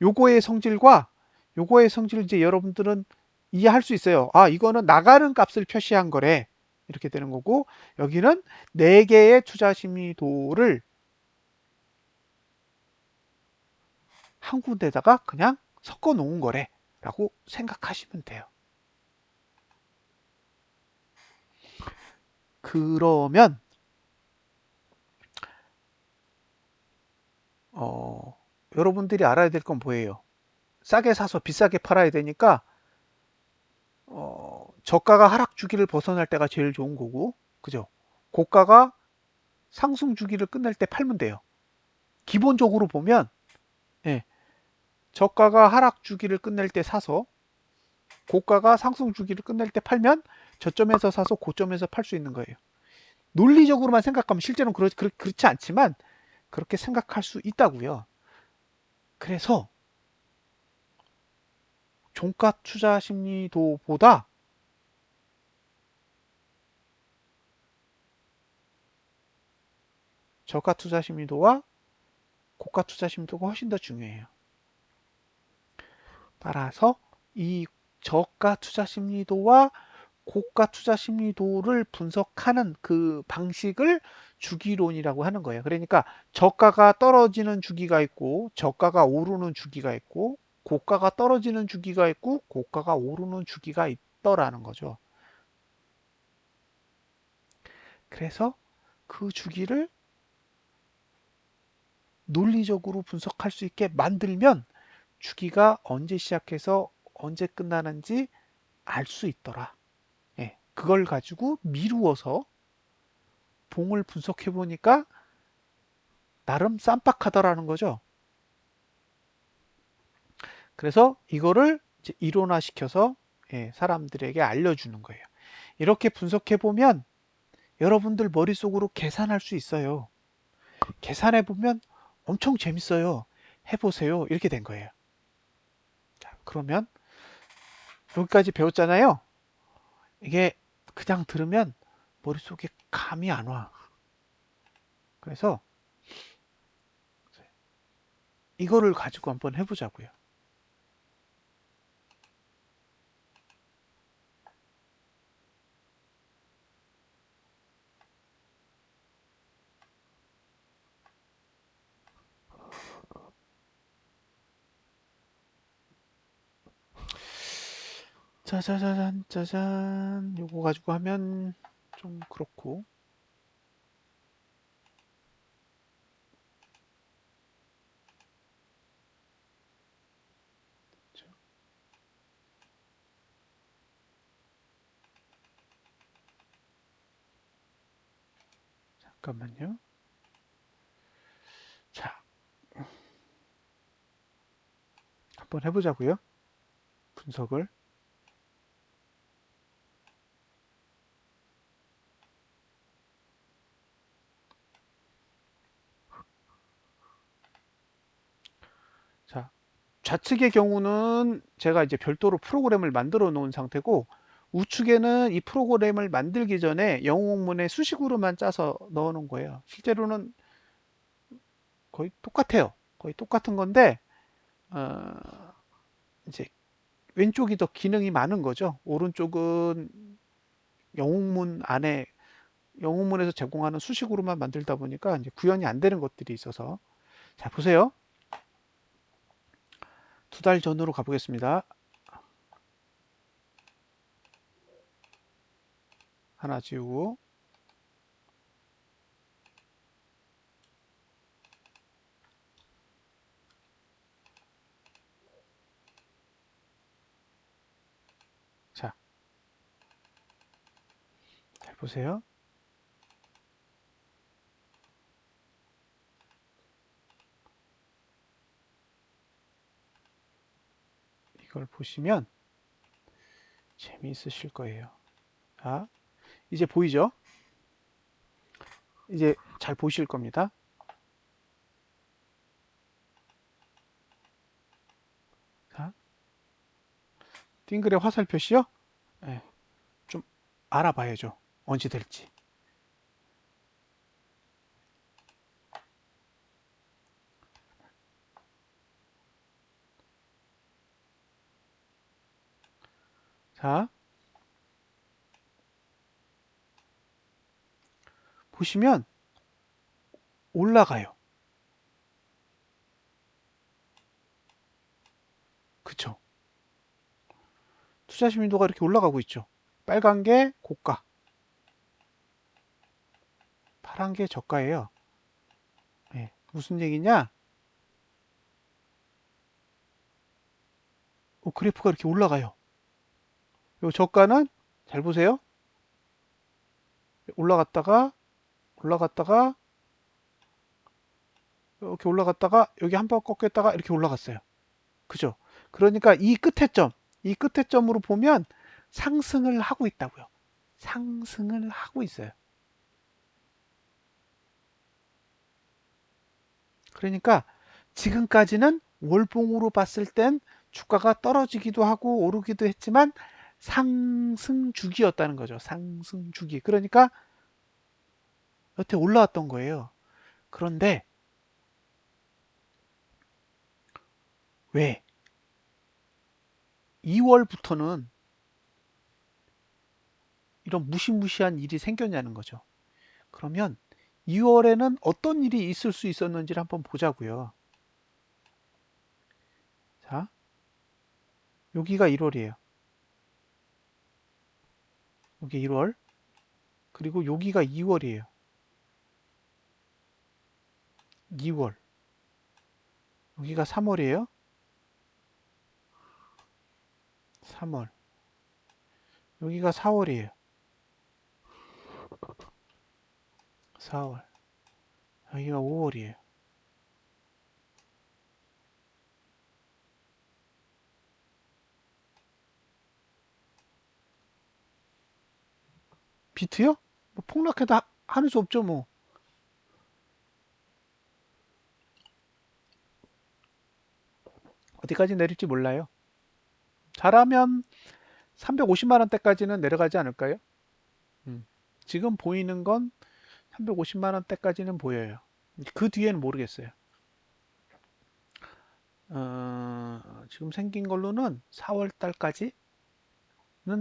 요거의 성질과 요거의 성질을 이제 여러분들은 이해할 수 있어요. 아, 이거는 나가는 값을 표시한 거래. 이렇게 되는 거고, 여기는 네 개의 투자 심리도를 한 군데다가 그냥 섞어 놓은 거래. 라고 생각하시면 돼요. 그러면 여러분들이 알아야 될 건 뭐예요? 싸게 사서 비싸게 팔아야 되니까 저가가 하락 주기를 벗어날 때가 제일 좋은 거고, 그죠? 고가가 상승 주기를 끝낼 때 팔면 돼요. 기본적으로 보면, 예, 저가가 하락 주기를 끝낼 때 사서 고가가 상승 주기를 끝낼 때 팔면 저점에서 사서 고점에서 팔 수 있는 거예요. 논리적으로만 생각하면 실제로는 그렇지 않지만 그렇게 생각할 수 있다고요. 그래서 종가 투자 심리도보다 저가 투자 심리도와 고가 투자 심리도가 훨씬 더 중요해요. 따라서 이 저가 투자 심리도와 고가 투자 심리도를 분석하는 그 방식을 주기론이라고 하는 거예요. 그러니까 저가가 떨어지는 주기가 있고 저가가 오르는 주기가 있고 고가가 떨어지는 주기가 있고 고가가 오르는 주기가 있더라는 거죠. 그래서 그 주기를 논리적으로 분석할 수 있게 만들면 주기가 언제 시작해서 언제 끝나는지 알 수 있더라. 예, 그걸 가지고 미루어서 봉을 분석해 보니까 나름 쌈박하더라는 거죠. 그래서 이거를 이제 이론화시켜서 사람들에게 알려주는 거예요. 이렇게 분석해 보면 여러분들 머릿속으로 계산할 수 있어요. 계산해 보면 엄청 재밌어요. 해보세요. 이렇게 된 거예요. 자, 그러면 여기까지 배웠잖아요. 이게 그냥 들으면 머릿속에 감이 안 와. 그래서 이거를 가지고 한번 해보자고요. 짜자자잔 짜잔. 요거 가지고 하면 좀 그렇고. 잠깐만요. 자, 한번 해보자고요. 분석을. 자, 좌측의 경우는 제가 이제 별도로 프로그램을 만들어 놓은 상태고, 우측에는 이 프로그램을 만들기 전에 영웅문에 수식으로만 짜서 넣어 놓은 거예요. 실제로는 거의 똑같아요. 거의 똑같은 건데, 어, 이제 왼쪽이 더 기능이 많은 거죠. 오른쪽은 영웅문 안에 영웅문에서 제공하는 수식으로만 만들다 보니까 이제 구현이 안 되는 것들이 있어서. 자, 보세요. 2달 전으로 가보겠습니다. 하나 지우고. 자, 잘 보세요. 이걸 보시면 재미있으실 거예요. 자, 이제 보이죠? 이제 잘 보실 겁니다. 자, 띵글의 화살 표시요? 네, 좀 알아봐야죠. 언제 될지. 자, 보시면 올라가요. 그쵸? 투자 심리도가 이렇게 올라가고 있죠. 빨간 게 고가, 파란 게 저가예요. 네, 무슨 얘기냐? 그래프가 이렇게 올라가요. 요 저가는 잘 보세요. 올라갔다가 올라갔다가 이렇게 올라갔다가 여기 한 번 꺾였다가 이렇게 올라갔어요. 그죠? 그러니까 이 끝에 점으로 보면 상승을 하고 있다고요. 상승을 하고 있어요. 그러니까 지금까지는 월봉으로 봤을 땐 주가가 떨어지기도 하고 오르기도 했지만 상승 주기였다는 거죠. 상승 주기. 그러니까 여태 올라왔던 거예요. 그런데 왜 2월부터는 이런 무시무시한 일이 생겼냐는 거죠. 그러면 2월에는 어떤 일이 있을 수 있었는지를 한번 보자고요. 자, 여기가 1월이에요. 여기 1월. 그리고 여기가 2월이에요. 2월. 여기가 3월이에요. 3월. 여기가 4월이에요. 4월. 여기가 5월이에요. 비트요? 뭐 폭락해도 하는 수 없죠, 뭐. 어디까지 내릴지 몰라요. 잘하면 350만 원대까지는 내려가지 않을까요? 지금 보이는 건 350만 원대까지는 보여요. 그 뒤에는 모르겠어요. 지금 생긴 걸로는 4월 달까지는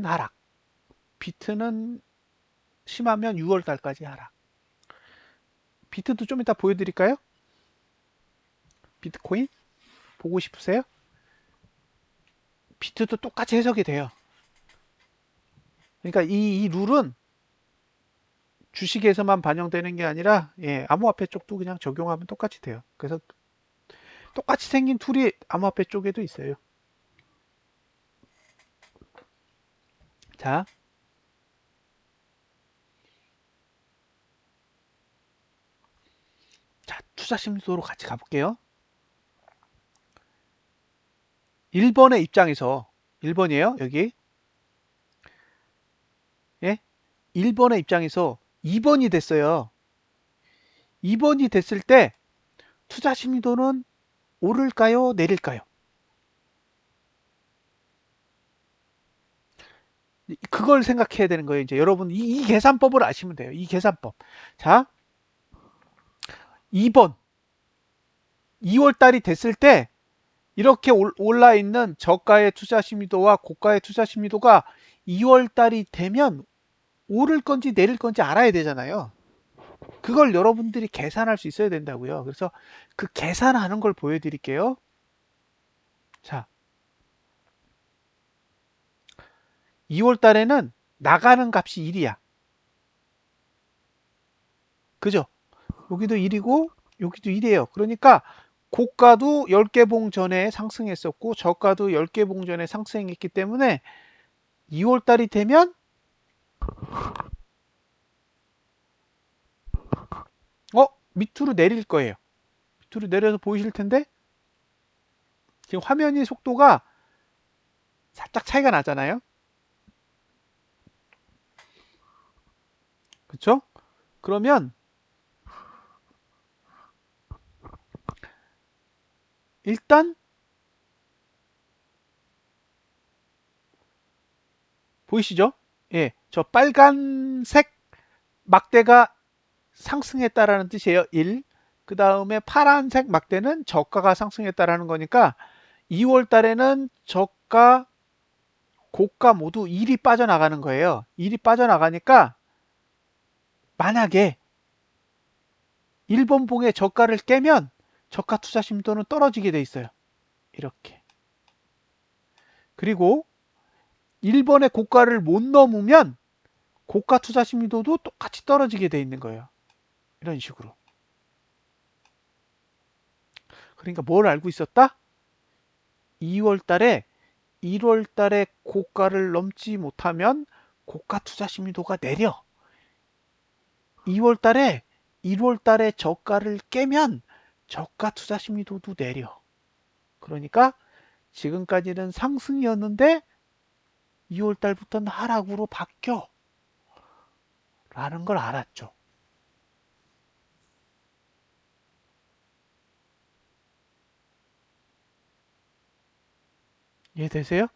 하락. 비트는 심하면 6월 달까지 하락. 비트도 좀 이따 보여드릴까요? 비트코인 보고 싶으세요? 비트도 똑같이 해석이 돼요. 그러니까 이 룰은 주식에서만 반영되는 게 아니라 암호화폐 쪽도 그냥 적용하면 똑같이 돼요. 그래서 똑같이 생긴 툴이 암호화폐 쪽에도 있어요. 자, 투자 심리도로 같이 가볼게요. 1번의 입장에서 1번이에요, 여기. 예? 1번의 입장에서 2번이 됐어요. 2번이 됐을 때 투자 심리도는 오를까요, 내릴까요? 그걸 생각해야 되는 거예요. 이제 여러분 이 계산법을 아시면 돼요. 이 계산법. 자, 2번 2월 달이 됐을 때 이렇게 올라 있는 저가의 투자 심리도와 고가의 투자 심리도가 2월 달이 되면 오를 건지 내릴 건지 알아야 되잖아요. 그걸 여러분들이 계산할 수 있어야 된다고요. 그래서 그 계산하는 걸 보여드릴게요. 자, 2월 달에는 나가는 값이 1이야. 그죠? 여기도 1이고 여기도 1이에요. 그러니까 고가도 10개 봉 전에 상승했었고 저가도 10개 봉 전에 상승했기 때문에 2월 달이 되면 밑으로 내릴 거예요. 밑으로 내려서 보이실 텐데 지금 화면이 속도가 살짝 차이가 나잖아요. 그렇죠? 그러면 일단 보이시죠? 예, 저 빨간색 막대가 상승했다라는 뜻이에요. 1. 그 다음에 파란색 막대는 저가가 상승했다라는 거니까 2월 달에는 저가, 고가 모두 1이 빠져나가는 거예요. 1이 빠져나가니까 만약에 1번 봉의 저가를 깨면 저가 투자 심도는 떨어지게 돼 있어요. 이렇게. 그리고 1번의 고가를 못 넘으면 고가 투자 심리도도 똑같이 떨어지게 돼 있는 거예요. 이런 식으로. 그러니까 뭘 알고 있었다? 2월 달에 1월 달에 고가를 넘지 못하면 고가 투자 심리도가 내려. 2월 달에 1월 달에 저가를 깨면 저가 투자 심리도도 내려. 그러니까 지금까지는 상승이었는데 2월 달부터는 하락으로 바뀌어. 라는 걸 알았죠. 이해되세요?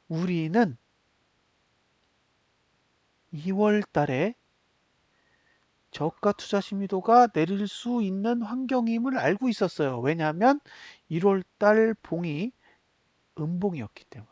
우리는 2월 달에 저가 투자 심리도가 내릴 수 있는 환경임을 알고 있었어요. 왜냐하면 1월 달 봉이 음봉이었기 때문에.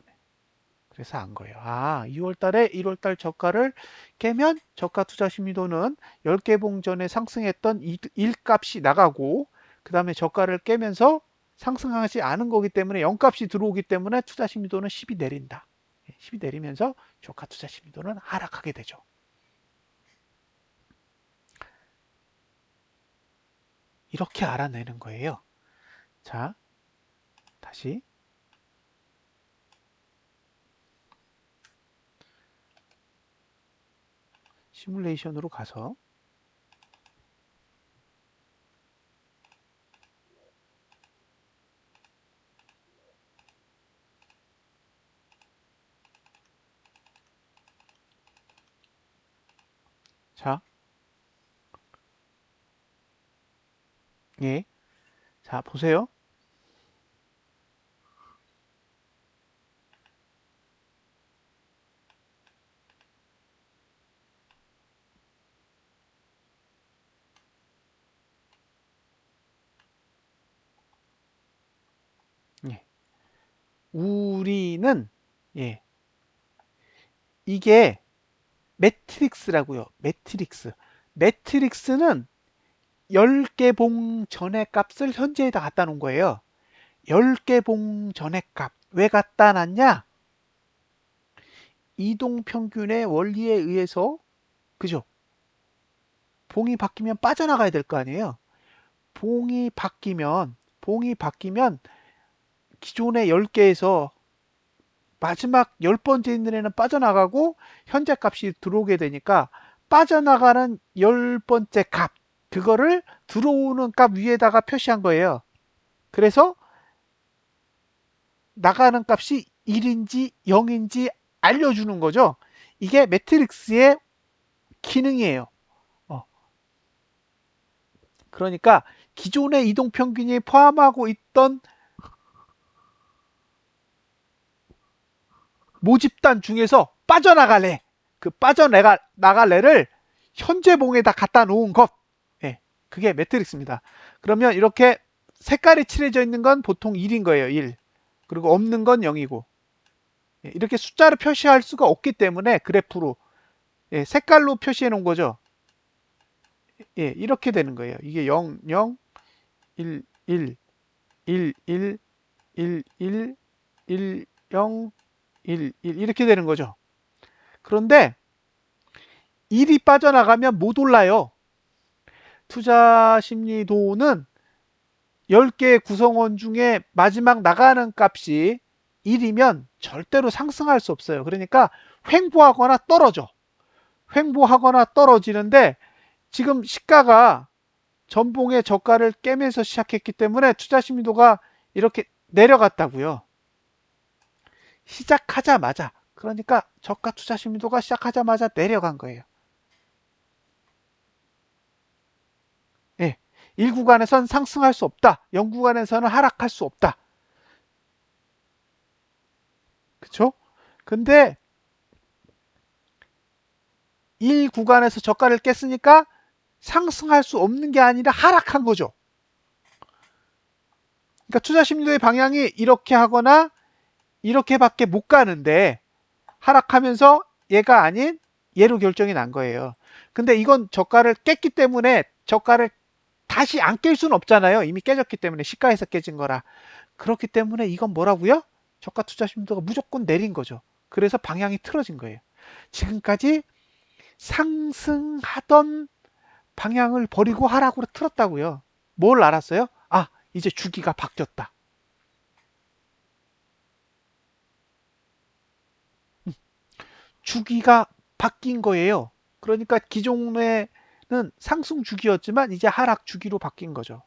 그래서 안 거예요. 2월 달에 1월 달 저가를 깨면 저가 투자 심리도는 10개 봉 전에 상승했던 1값이 나가고 그 다음에 저가를 깨면서 상승하지 않은 거기 때문에 0값이 들어오기 때문에 투자 심리도는 10이 내린다. 10이 내리면서 저가 투자 심리도는 하락하게 되죠. 이렇게 알아내는 거예요. 자, 다시 시뮬레이션으로 가서 자, 예, 자 보세요. 예, 우리는 예, 이게 매트릭스라고요. 매트릭스. 매트릭스는 10개 봉 전의 값을 현재에다 갖다 놓은 거예요. 10개 봉 전의 값. 왜 갖다 놨냐? 이동평균의 원리에 의해서, 그죠? 봉이 바뀌면 빠져나가야 될 거 아니에요? 봉이 바뀌면 기존의 10개에서 마지막 10번째 있는 애는 빠져나가고 현재 값이 들어오게 되니까 빠져나가는 10번째 값, 그거를 들어오는 값 위에다가 표시한 거예요. 그래서 나가는 값이 1인지 0인지 알려주는 거죠. 이게 매트릭스의 기능이에요. 어, 그러니까 기존의 이동평균이 포함하고 있던 모집단 중에서 빠져나갈래. 그 빠져나갈래를 현재 봉에다 갖다 놓은 것. 예, 그게 매트릭스입니다. 그러면 이렇게 색깔이 칠해져 있는 건 보통 1인 거예요. 1. 그리고 없는 건 0이고. 예, 이렇게 숫자로 표시할 수가 없기 때문에 그래프로, 예, 색깔로 표시해 놓은 거죠. 예, 이렇게 되는 거예요. 이게 0, 0, 1, 1, 1, 1, 1, 1, 1, 0, 1, 1 이렇게 되는 거죠. 그런데 1이 빠져나가면 못 올라요. 투자 심리도는 10개의 구성원 중에 마지막 나가는 값이 1이면 절대로 상승할 수 없어요. 그러니까 횡보하거나 떨어져. 횡보하거나 떨어지는데 지금 시가가 전봉의 저가를 깨면서 시작했기 때문에 투자 심리도가 이렇게 내려갔다고요. 시작하자마자. 그러니까 저가 투자 심리도가 시작하자마자 내려간 거예요. 예. 1구간에선 상승할 수 없다. 0구간에서는 하락할 수 없다. 그쵸? 근데 1구간에서 저가를 깼으니까 상승할 수 없는 게 아니라 하락한 거죠. 그러니까 투자 심리도의 방향이 이렇게 하거나 이렇게밖에 못 가는데 하락하면서 얘가 아닌 얘로 결정이 난 거예요. 근데 이건 저가를 깼기 때문에 저가를 다시 안 깰 수는 없잖아요. 이미 깨졌기 때문에 시가에서 깨진 거라. 그렇기 때문에 이건 뭐라고요? 저가 투자 심리도가 무조건 내린 거죠. 그래서 방향이 틀어진 거예요. 지금까지 상승하던 방향을 버리고 하락으로 틀었다고요. 뭘 알았어요? 아, 이제 주기가 바뀌었다. 주기가 바뀐 거예요. 그러니까 기존에는 상승 주기였지만 이제 하락 주기로 바뀐 거죠.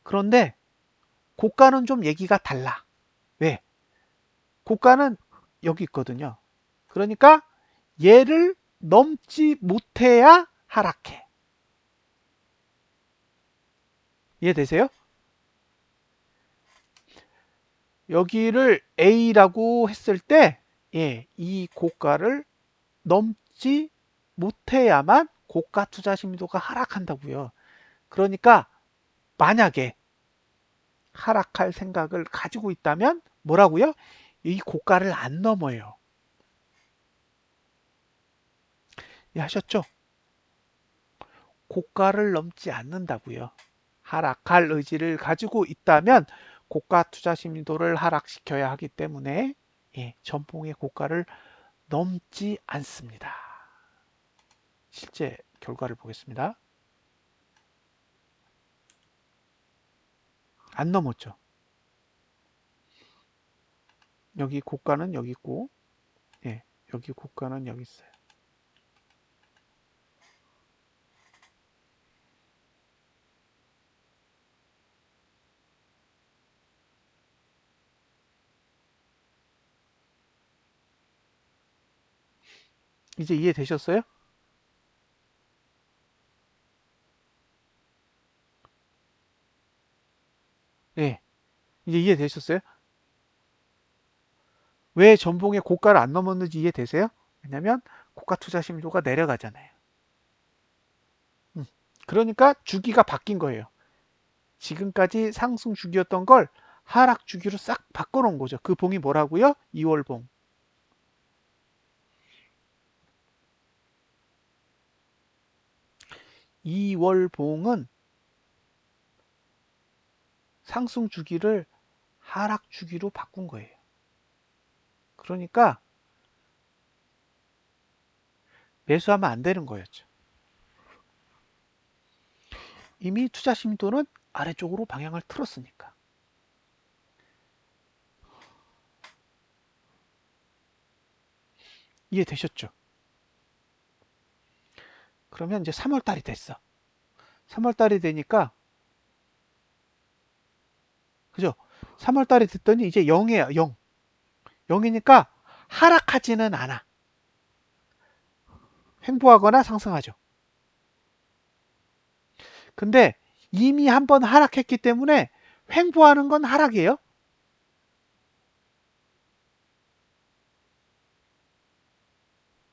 그런데 고가는 좀 얘기가 달라. 왜? 고가는 여기 있거든요. 그러니까 얘를 넘지 못해야 하락해. 이해되세요? 여기를 A라고 했을 때, 예, 이 고가를 넘지 못해야만 고가 투자 심리도가 하락한다고요. 그러니까 만약에 하락할 생각을 가지고 있다면 뭐라고요? 이 고가를 안 넘어요. 이해하셨죠? 고가를 넘지 않는다고요. 하락할 의지를 가지고 있다면 고가 투자 심리도를 하락시켜야 하기 때문에, 예, 전봉의 고가를 넘지 않습니다. 실제 결과를 보겠습니다. 안 넘었죠. 여기 고가는 여기 있고, 예, 여기 고가는 여기 있어요. 이제 이해되셨어요? 예, 이제 이해되셨어요? 왜 전봉의 고가를 안 넘었는지 이해되세요? 왜냐면 고가 투자 심리도가 내려가잖아요. 그러니까 주기가 바뀐 거예요. 지금까지 상승 주기였던 걸 하락 주기로 싹 바꿔놓은 거죠. 그 봉이 뭐라고요? 2월봉. 2월봉은 상승 주기를 하락 주기로 바꾼 거예요. 그러니까 매수하면 안 되는 거였죠. 이미 투자 심도는 아래쪽으로 방향을 틀었으니까. 이해되셨죠? 그러면 이제 3월 달이 됐어. 3월 달이 되니까, 그죠? 3월 달이 됐더니 이제 0이에요, 0. 0이니까 하락하지는 않아. 횡보하거나 상승하죠. 근데 이미 한번 하락했기 때문에 횡보하는 건 하락이에요.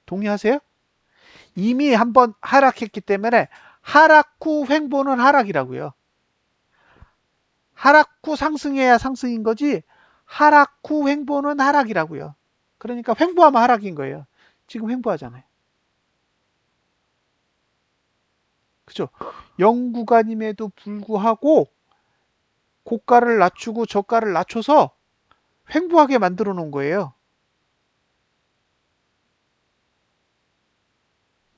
동의하세요? 이미 한번 하락했기 때문에 하락 후 횡보는 하락이라고요. 하락 후 상승해야 상승인 거지 하락 후 횡보는 하락이라고요. 그러니까 횡보하면 하락인 거예요. 지금 횡보하잖아요. 그죠? 0 구간임에도 불구하고 고가를 낮추고 저가를 낮춰서 횡보하게 만들어 놓은 거예요.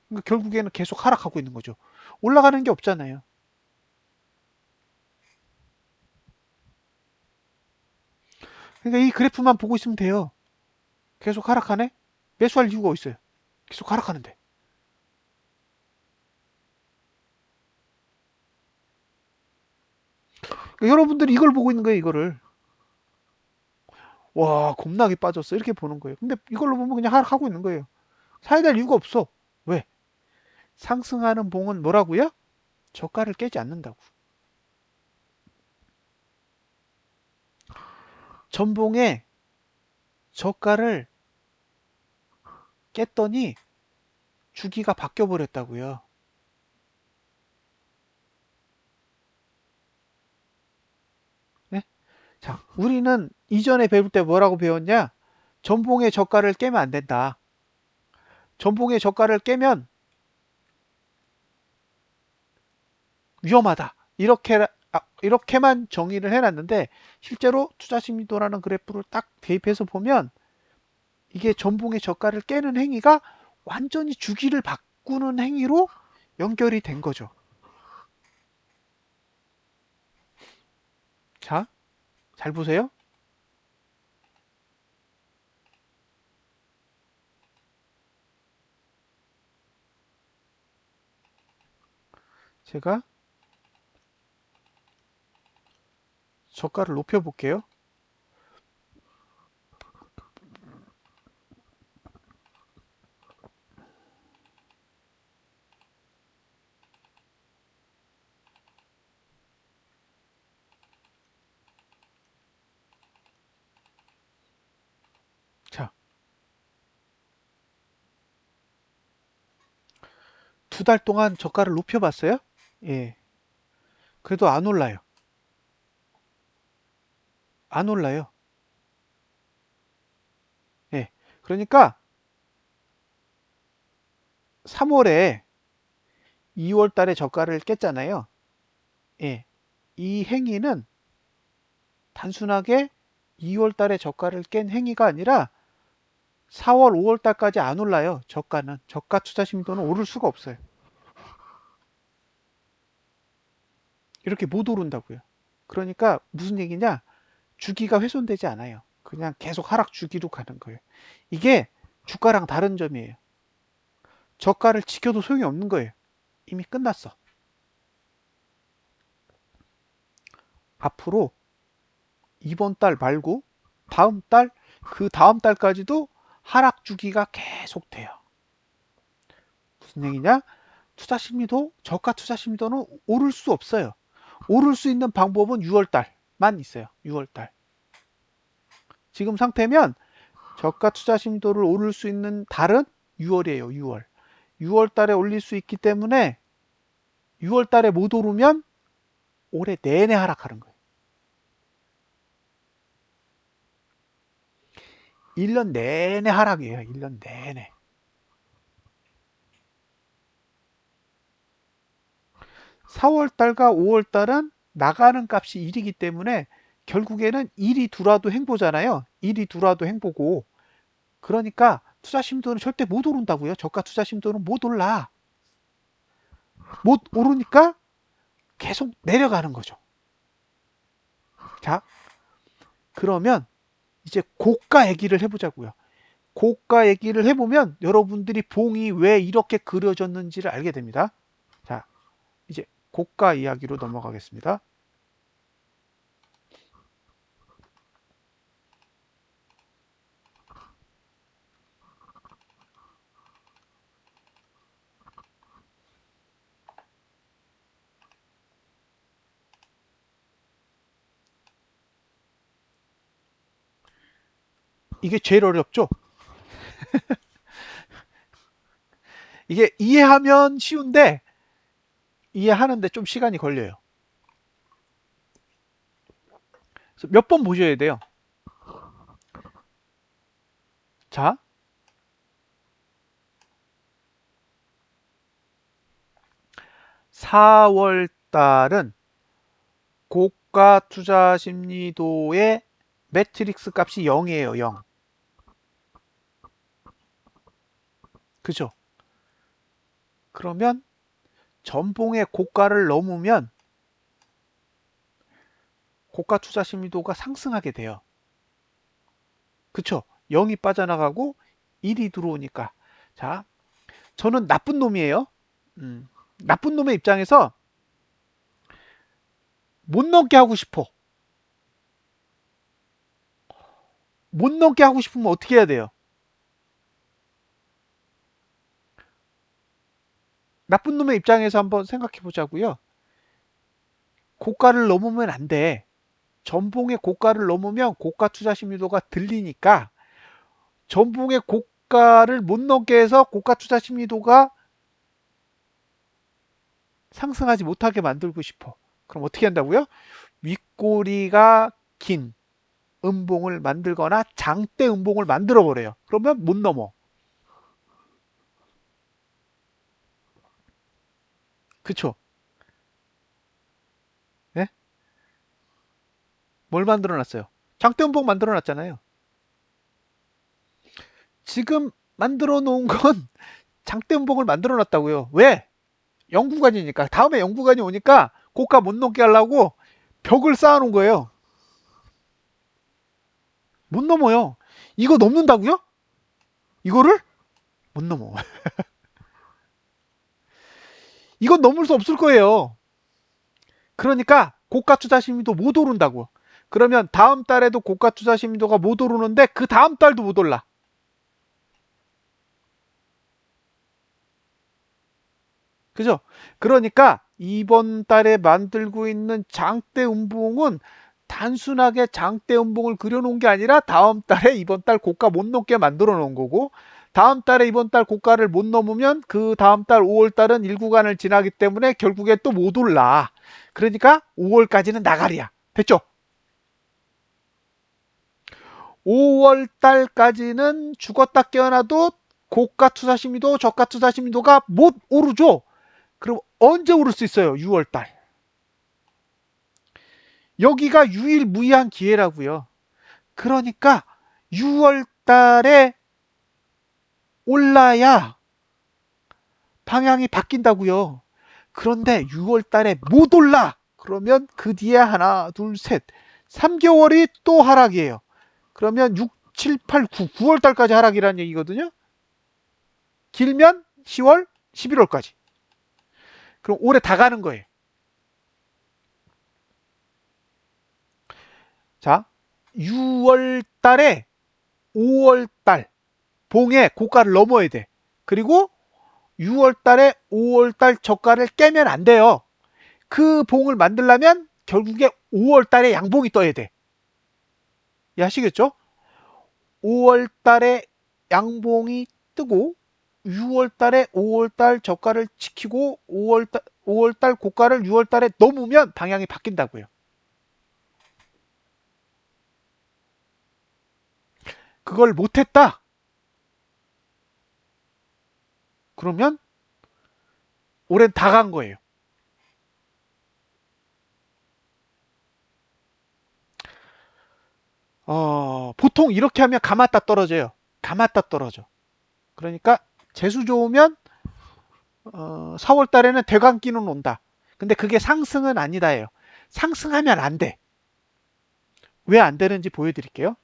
그러니까 결국에는 계속 하락하고 있는 거죠. 올라가는 게 없잖아요. 그러니까 이 그래프만 보고 있으면 돼요. 계속 하락하네? 매수할 이유가 있어요. 계속 하락하는데. 그러니까 여러분들이 이걸 보고 있는 거예요, 이거를. 와, 겁나게 빠졌어. 이렇게 보는 거예요. 근데 이걸로 보면 그냥 하락하고 있는 거예요. 사야 될 이유가 없어. 왜? 상승하는 봉은 뭐라고요? 저가를 깨지 않는다고. 전봉에 저가를 깼더니 주기가 바뀌어 버렸다고요. 네? 자, 우리는 이전에 배울 때 뭐라고 배웠냐? 전봉의 저가를 깨면 안 된다. 전봉의 저가를 깨면 위험하다. 이렇게만 정의를 해놨는데 실제로 투자심리도라는 그래프를 딱 대입해서 보면 이게 전봉의 저가를 깨는 행위가 완전히 주기를 바꾸는 행위로 연결이 된 거죠. 자, 잘 보세요. 제가 저가를 높여 볼게요. 자, 2달 동안 저가를 높여 봤어요. 예. 그래도 안 올라요. 안 올라요. 예. 그러니까 3월에 2월 달에 저가를 깼잖아요. 예. 이 행위는 단순하게 2월 달에 저가를 깬 행위가 아니라 4월, 5월 달까지 안 올라요. 저가는. 저가 투자 심도는 오를 수가 없어요. 이렇게 못 오른다고요. 그러니까 무슨 얘기냐? 주기가 훼손되지 않아요. 그냥 계속 하락 주기로 가는 거예요. 이게 주가랑 다른 점이에요. 저가를 지켜도 소용이 없는 거예요. 이미 끝났어. 앞으로 이번 달 말고 다음 달, 그 다음 달까지도 하락 주기가 계속 돼요. 무슨 얘기냐? 투자 심리도, 저가 투자 심리도는 오를 수 없어요. 오를 수 있는 방법은 6월 달만 있어요. 6월 달. 지금 상태면 저가 투자 심리도를 오를 수 있는 달은 6월이에요. 6월. 6월 달에 올릴 수 있기 때문에 6월 달에 못 오르면 올해 내내 하락하는 거예요. 1년 내내 하락이에요. 1년 내내. 4월 달과 5월 달은 나가는 값이 1이기 때문에 결국에는 1이 들어와도 행보잖아요. 1이 들어와도 행보고 그러니까 투자 심도는 절대 못 오른다고요. 저가 투자 심도는 못 올라. 못 오르니까 계속 내려가는 거죠. 자, 그러면 이제 고가 얘기를 해보자고요. 고가 얘기를 해보면 여러분들이 봉이 왜 이렇게 그려졌는지를 알게 됩니다. 자, 이제 고가 이야기로 넘어가겠습니다. 이게 제일 어렵죠? 이게 이해하면 쉬운데 이해하는데 좀 시간이 걸려요. 몇 번 보셔야 돼요. 자, 4월 달은 고가 투자 심리도의 매트릭스 값이 0이에요. 0. 그죠? 그러면 전봉의 고가를 넘으면 고가 투자 심리도가 상승하게 돼요. 그쵸? 0이 빠져나가고 1이 들어오니까. 자, 저는 나쁜 놈이에요. 나쁜 놈의 입장에서 못 넘게 하고 싶어. 못 넘게 하고 싶으면 어떻게 해야 돼요? 나쁜 놈의 입장에서 한번 생각해 보자고요. 고가를 넘으면 안 돼. 전봉의 고가를 넘으면 고가 투자 심리도가 들리니까 전봉의 고가를 못 넘게 해서 고가 투자 심리도가 상승하지 못하게 만들고 싶어. 그럼 어떻게 한다고요? 윗꼬리가 긴 음봉을 만들거나 장대 음봉을 만들어 버려요. 그러면 못 넘어. 그쵸? 네? 뭘 만들어 놨어요? 장대 음봉 만들어 놨잖아요. 지금 만들어 놓은 건 장대 음봉을 만들어 놨다고요. 왜? 영구간이니까. 다음에 영구간이 오니까 고가 못 넘게 하려고 벽을 쌓아 놓은 거예요. 못 넘어요. 이거 넘는다고요? 이거를? 못 넘어. 이건 넘을 수 없을 거예요. 그러니까 고가 투자 심리도 못 오른다고. 그러면 다음 달에도 고가 투자 심리도가 못 오르는데 그 다음 달도 못 올라. 그죠? 그러니까 이번 달에 만들고 있는 장대 음봉은 단순하게 장대 음봉을 그려놓은 게 아니라 다음 달에 이번 달 고가 못 넘게 만들어 놓은 거고, 다음 달에 이번 달 고가를 못 넘으면 그 다음 달 5월 달은 일구간을 지나기 때문에 결국에 또 못 올라. 그러니까 5월까지는 나가리야. 됐죠? 5월 달까지는 죽었다 깨어나도 고가 투자 심리도 저가 투자 심리도가 못 오르죠. 그럼 언제 오를 수 있어요? 6월 달. 여기가 유일무이한 기회라고요. 그러니까 6월 달에 올라야 방향이 바뀐다고요. 그런데 6월 달에 못 올라. 그러면 그 뒤에 하나, 둘, 셋. 3개월이 또 하락이에요. 그러면 6, 7, 8, 9, 9월 달까지 하락이라는 얘기거든요. 길면 10월, 11월까지. 그럼 올해 다 가는 거예요. 자, 6월 달에 5월 달 봉의 고가를 넘어야 돼. 그리고 6월 달에 5월 달 저가를 깨면 안 돼요. 그 봉을 만들려면 결국에 5월 달에 양봉이 떠야 돼. 이해하시겠죠? 5월 달에 양봉이 뜨고 6월 달에 5월 달 저가를 지키고 5월 달 고가를 6월 달에 넘으면 방향이 바뀐다고요. 그걸 못했다. 그러면 올해는 다 간 거예요. 보통 이렇게 하면 감았다 떨어져요. 감았다 떨어져. 그러니까 재수 좋으면 4월 달에는 대강기는 온다. 근데 그게 상승은 아니다예요. 상승하면 안 돼. 왜 안 되는지 보여드릴게요.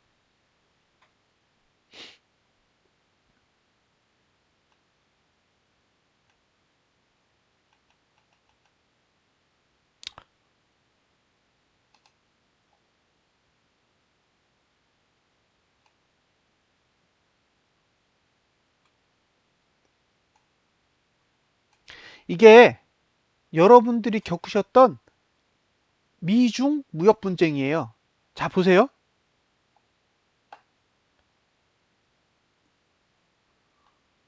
이게 여러분들이 겪으셨던 미중 무역 분쟁이에요. 자, 보세요.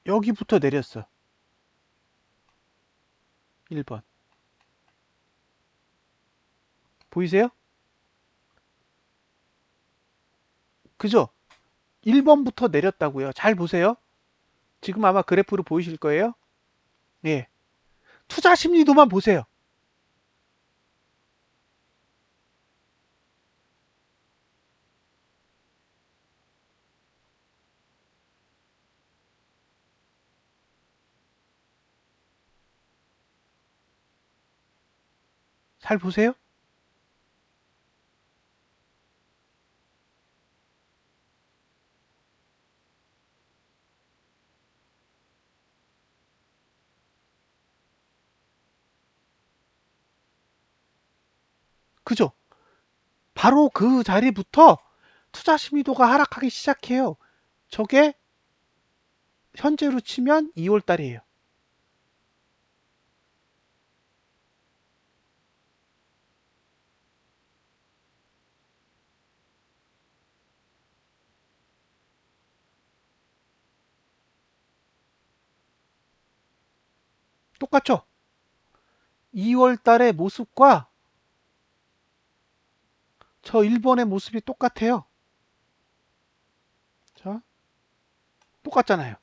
여기부터 내렸어. 1번. 보이세요? 그죠? 1번부터 내렸다고요. 잘 보세요. 지금 아마 그래프로 보이실 거예요. 예. 투자 심리도만 보세요. 잘 보세요. 그죠? 바로 그 자리부터 투자 심리도가 하락하기 시작해요. 저게 현재로 치면 2월 달이에요. 똑같죠? 2월 달의 모습과 저 일본의 모습이 똑같아요. 자, 똑같잖아요.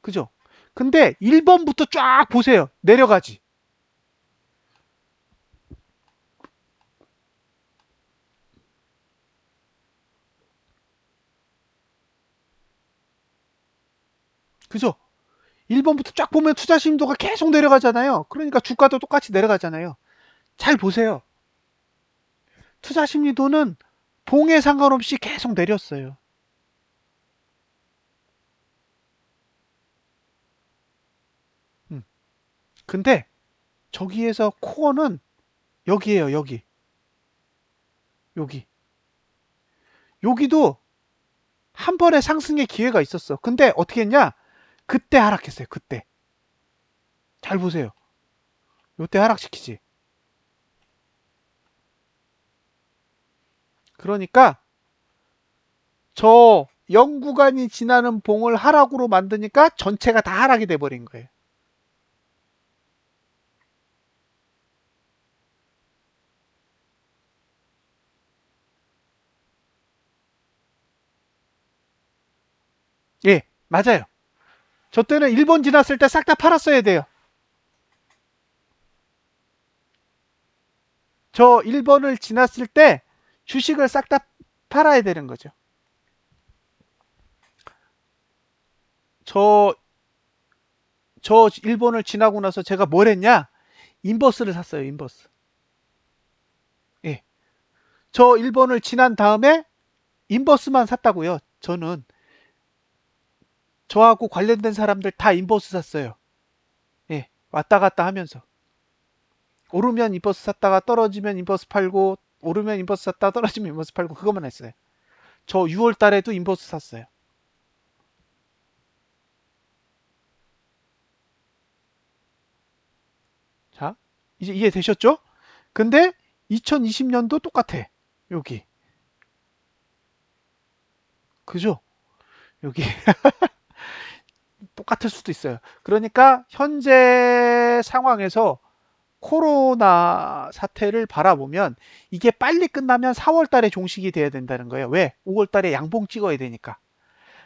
그죠? 근데 1번부터 쫙 보세요. 내려가지. 그죠? 1번부터 쫙 보면 투자 심도가 계속 내려가잖아요. 그러니까 주가도 똑같이 내려가잖아요. 잘 보세요. 투자 심리도는 봉에 상관없이 계속 내렸어요. 음. 근데 저기에서 코어는 여기에요, 여기. 여기. 여기도 한 번의 상승의 기회가 있었어. 근데 어떻게 했냐? 그때 하락했어요, 그때. 잘 보세요. 요때 하락시키지. 그러니까 저 0구간이 지나는 봉을 하락으로 만드니까 전체가 다 하락이 돼버린 거예요. 예, 맞아요. 저 때는 1번 지났을 때 싹 다 팔았어야 돼요. 저 1번을 지났을 때 주식을 싹 다 팔아야 되는 거죠. 저, 저 1번을 지나고 나서 제가 뭘 했냐? 인버스를 샀어요, 인버스. 예. 저 1번을 지난 다음에 인버스만 샀다고요. 저는 저하고 관련된 사람들 다 인버스 샀어요. 예. 왔다 갔다 하면서. 오르면 인버스 샀다가 떨어지면 인버스 팔고, 오르면 인버스 샀다가 떨어지면 인버스 팔고, 그것만 했어요. 저 6월 달에도 인버스 샀어요. 자, 이제 이해되셨죠? 근데 2020년도 똑같아. 여기. 그죠? 여기. 똑같을 수도 있어요. 그러니까 현재 상황에서 코로나 사태를 바라보면 이게 빨리 끝나면 4월 달에 종식이 돼야 된다는 거예요. 왜? 5월 달에 양봉 찍어야 되니까.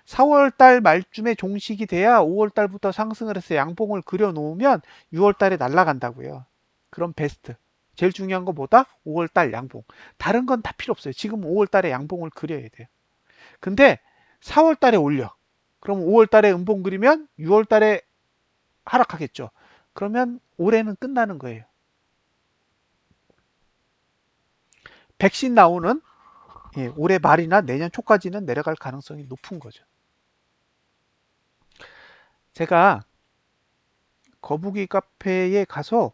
4월 달 말쯤에 종식이 돼야 5월 달부터 상승을 해서 양봉을 그려 놓으면 6월 달에 날아간다고요. 그럼 베스트. 제일 중요한 거 뭐다? 5월 달 양봉. 다른 건 다 필요 없어요. 지금 5월 달에 양봉을 그려야 돼요. 근데 4월 달에 올려. 그럼 5월 달에 음봉 그리면 6월 달에 하락하겠죠. 그러면 올해는 끝나는 거예요. 백신 나오는 올해 말이나 내년 초까지는 내려갈 가능성이 높은 거죠. 제가 거북이 카페에 가서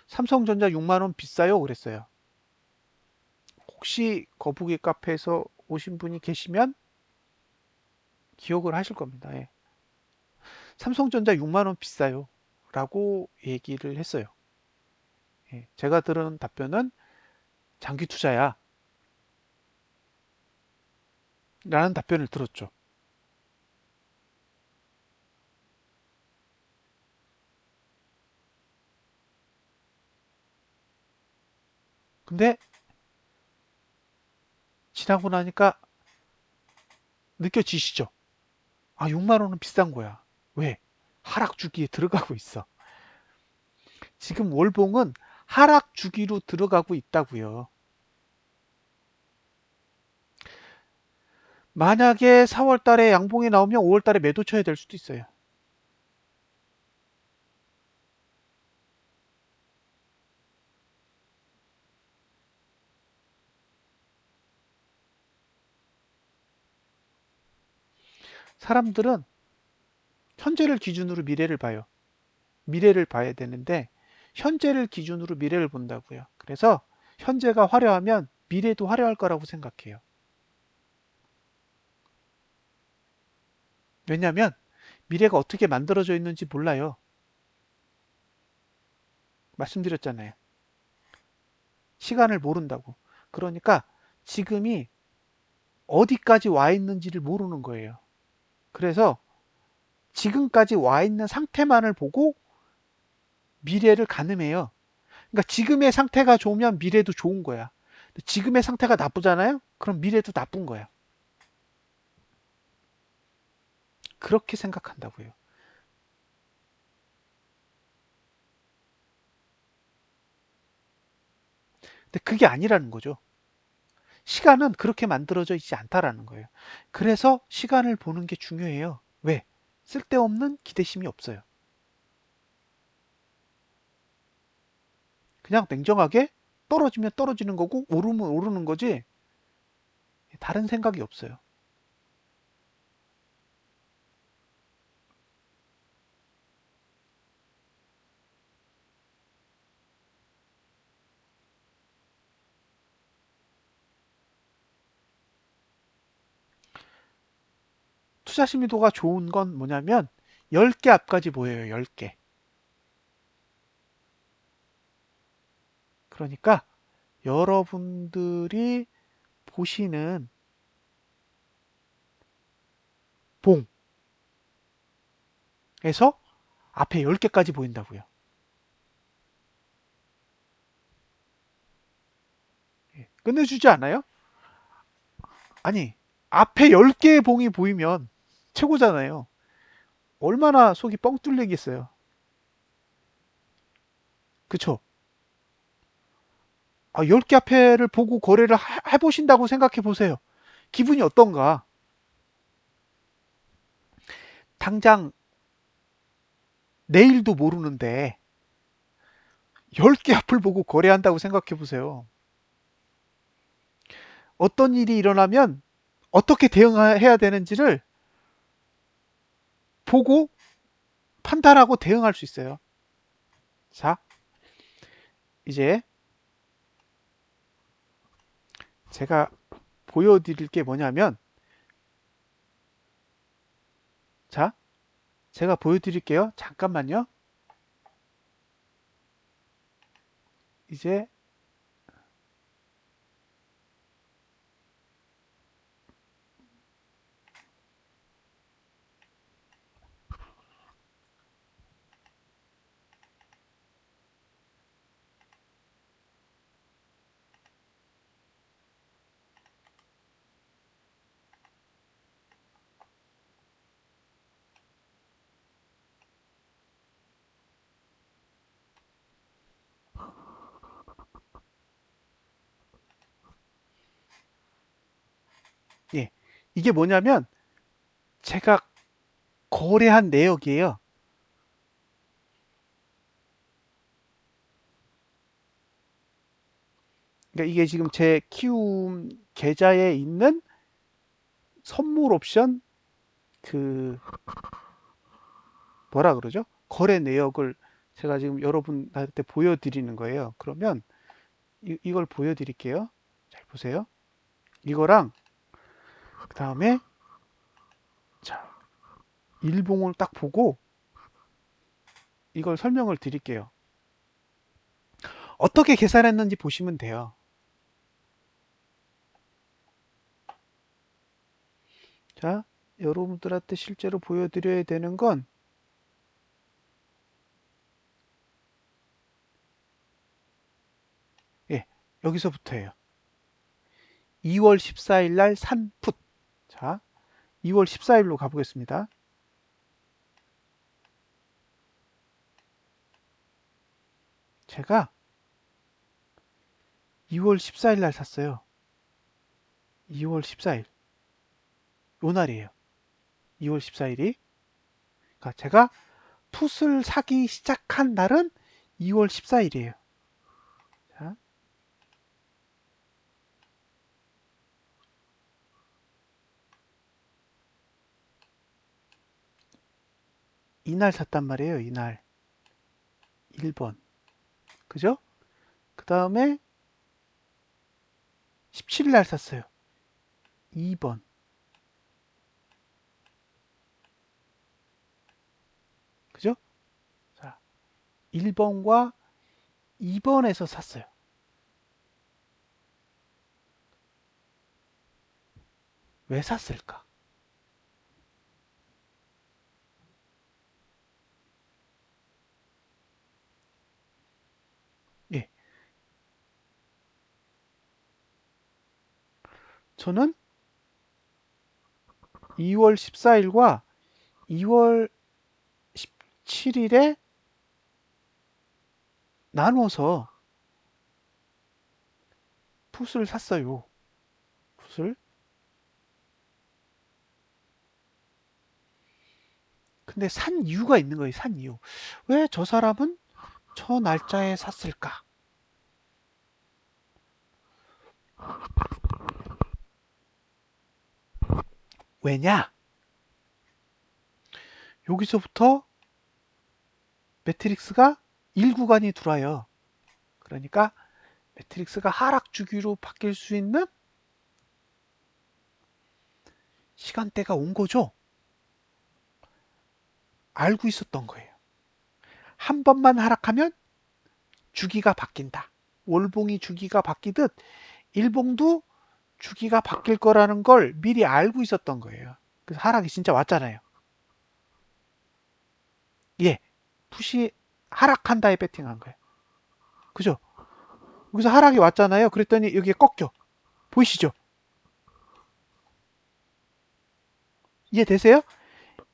삼성전자 6만 원 비싸요 그랬어요. 혹시 거북이 카페에서 오신 분이 계시면 기억을 하실 겁니다. 예. 삼성전자 6만 원 비싸요 라고 얘기를 했어요. 예. 제가 들은 답변은 장기 투자야 라는 답변을 들었죠. 근데 지나고 나니까 느껴지시죠? 아, 6만 원은 비싼 거야. 왜? 하락 주기에 들어가고 있어. 지금 월봉은 하락 주기로 들어가고 있다고요. 만약에 4월 달에 양봉이 나오면 5월 달에 매도 쳐야 될 수도 있어요. 사람들은 현재를 기준으로 미래를 봐요. 미래를 봐야 되는데 현재를 기준으로 미래를 본다고요. 그래서 현재가 화려하면 미래도 화려할 거라고 생각해요. 왜냐하면 미래가 어떻게 만들어져 있는지 몰라요. 말씀드렸잖아요. 시간을 모른다고. 그러니까 지금이 어디까지 와 있는지를 모르는 거예요. 그래서 지금까지 와 있는 상태만을 보고 미래를 가늠해요. 그러니까 지금의 상태가 좋으면 미래도 좋은 거야. 지금의 상태가 나쁘잖아요? 그럼 미래도 나쁜 거야. 그렇게 생각한다고요. 근데 그게 아니라는 거죠. 시간은 그렇게 만들어져 있지 않다라는 거예요. 그래서 시간을 보는 게 중요해요. 왜? 쓸데없는 기대심이 없어요. 그냥 냉정하게 떨어지면 떨어지는 거고 오르면 오르는 거지 다른 생각이 없어요. 투자 심리도가 좋은 건 뭐냐면 10개 앞까지 보여요. 10개. 그러니까 여러분들이 보시는 봉에서 앞에 10개까지 보인다고요. 예, 끝내주지 않아요? 아니, 앞에 10개의 봉이 보이면 최고잖아요. 얼마나 속이 뻥 뚫리겠어요. 그쵸? 10개 앞에를 보고 거래를 해보신다고 생각해 보세요. 기분이 어떤가? 당장 내일도 모르는데 10개 앞을 보고 거래한다고 생각해 보세요. 어떤 일이 일어나면 어떻게 대응해야 되는지를 보고 판단하고 대응할 수 있어요. 자, 이제 제가 보여드릴 게 뭐냐면, 자, 제가 보여드릴게요. 잠깐만요. 이제 이게 뭐냐면 제가 거래한 내역이에요. 그러니까 이게 지금 제 키움 계좌에 있는 선물 옵션 그 뭐라 그러죠? 거래 내역을 제가 지금 여러분한테 보여드리는 거예요. 그러면 이걸 보여드릴게요. 잘 보세요. 이거랑 그 다음에 자 일봉을 딱 보고 이걸 설명을 드릴게요. 어떻게 계산했는지 보시면 돼요. 자, 여러분들한테 실제로 보여드려야 되는 건 예, 여기서부터예요. 2월 14일 날 산 풋. 자, 2월 14일로 가보겠습니다. 제가 2월 14일 날 샀어요. 2월 14일. 요 날이에요. 2월 14일이. 그러니까 제가 풋을 사기 시작한 날은 2월 14일이에요. 자, 이날 샀단 말이에요. 이날. 1번. 그죠? 그 다음에 17일 날 샀어요. 2번. 그죠? 자, 1번과 2번에서 샀어요. 왜 샀을까? 예. 저는 2월 14일과 2월 17일에 나눠서 풋을 샀어요. 풋을. 근데 산 이유가 있는 거예요. 산 이유. 왜 저 사람은 저 날짜에 샀을까? 왜냐? 여기서부터 매트릭스가 1구간이 들어와요. 그러니까 매트릭스가 하락 주기로 바뀔 수 있는 시간대가 온 거죠. 알고 있었던 거예요. 한 번만 하락하면 주기가 바뀐다. 월봉이 주기가 바뀌듯 일봉도 주기가 바뀔 거라는 걸 미리 알고 있었던 거예요. 그래서 하락이 진짜 왔잖아요. 예, 푸시 하락한다에 배팅한 거예요. 그죠? 여기서 하락이 왔잖아요. 그랬더니 여기에 꺾여. 보이시죠? 이해되세요?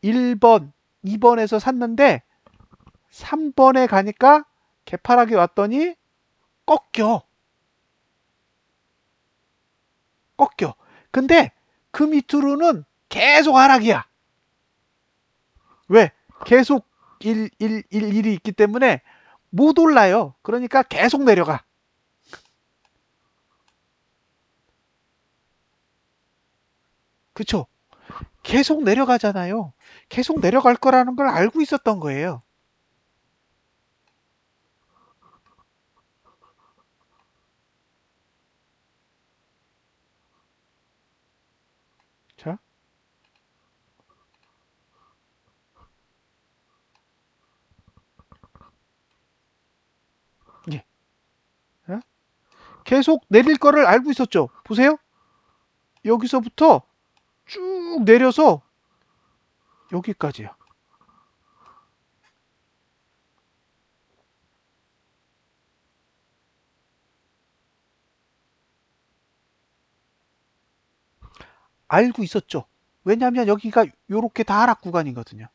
1번, 2번에서 샀는데 3번에 가니까 개파락이 왔더니 꺾여. 꺾여. 근데 그 밑으로는 계속 하락이야. 왜? 계속 1이 있기 때문에 못 올라요. 그러니까 계속 내려가. 그쵸? 계속 내려가잖아요. 계속 내려갈 거라는 걸 알고 있었던 거예요. 자, 예. 계속 내릴 거를 알고 있었죠. 보세요. 여기서부터 쭉 내려서 여기까지요. 알고 있었죠. 왜냐하면 여기가 요렇게 다 하락 구간이거든요.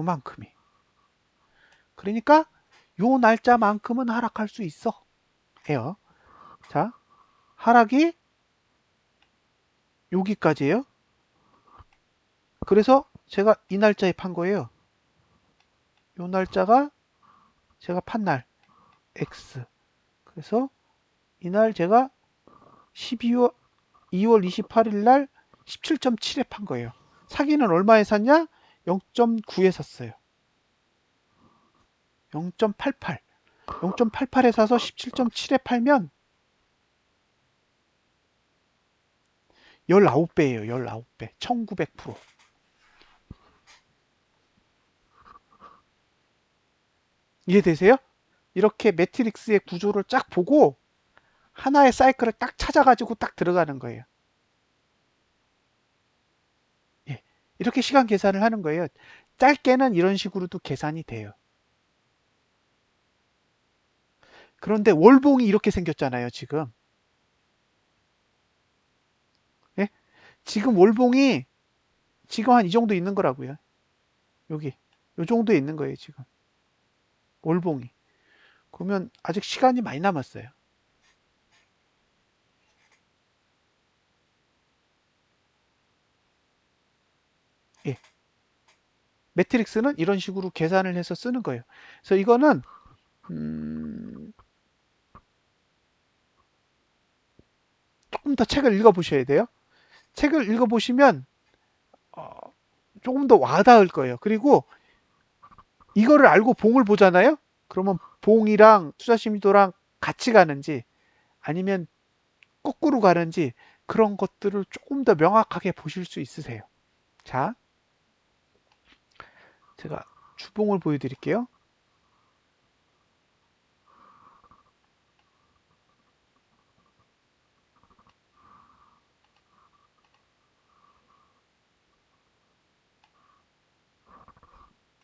요만큼이. 그러니까 요 날짜만큼은 하락할 수 있어. 해요. 자, 하락이 여기까지예요. 그래서 제가 이 날짜에 판 거예요. 요 날짜가 제가 판 날 X. 그래서 이날 제가 2월 28일 날 17.7에 판 거예요. 사기는 얼마에 샀냐? 0.9에 샀어요. 0.88. 0.88에 사서 17.7에 팔면 19배예요. 19배. 1900%. 이해되세요? 이렇게 매트릭스의 구조를 쫙 보고 하나의 사이클을 딱 찾아가지고 딱 들어가는 거예요. 예. 이렇게 시간 계산을 하는 거예요. 짧게는 이런 식으로도 계산이 돼요. 그런데 월봉이 이렇게 생겼잖아요, 지금. 예? 지금 월봉이 지금 한 이 정도 있는 거라고요. 여기. 요 정도에 있는 거예요, 지금. 월봉이. 그러면 아직 시간이 많이 남았어요. 예. 매트릭스는 이런 식으로 계산을 해서 쓰는 거예요. 그래서 이거는 조금 더 책을 읽어보셔야 돼요. 책을 읽어보시면 어, 조금 더 와닿을 거예요. 그리고 이거를 알고 봉을 보잖아요. 그러면 봉이랑 투자심리도랑 같이 가는지 아니면 거꾸로 가는지 그런 것들을 조금 더 명확하게 보실 수 있으세요. 자, 제가 주봉을 보여드릴게요.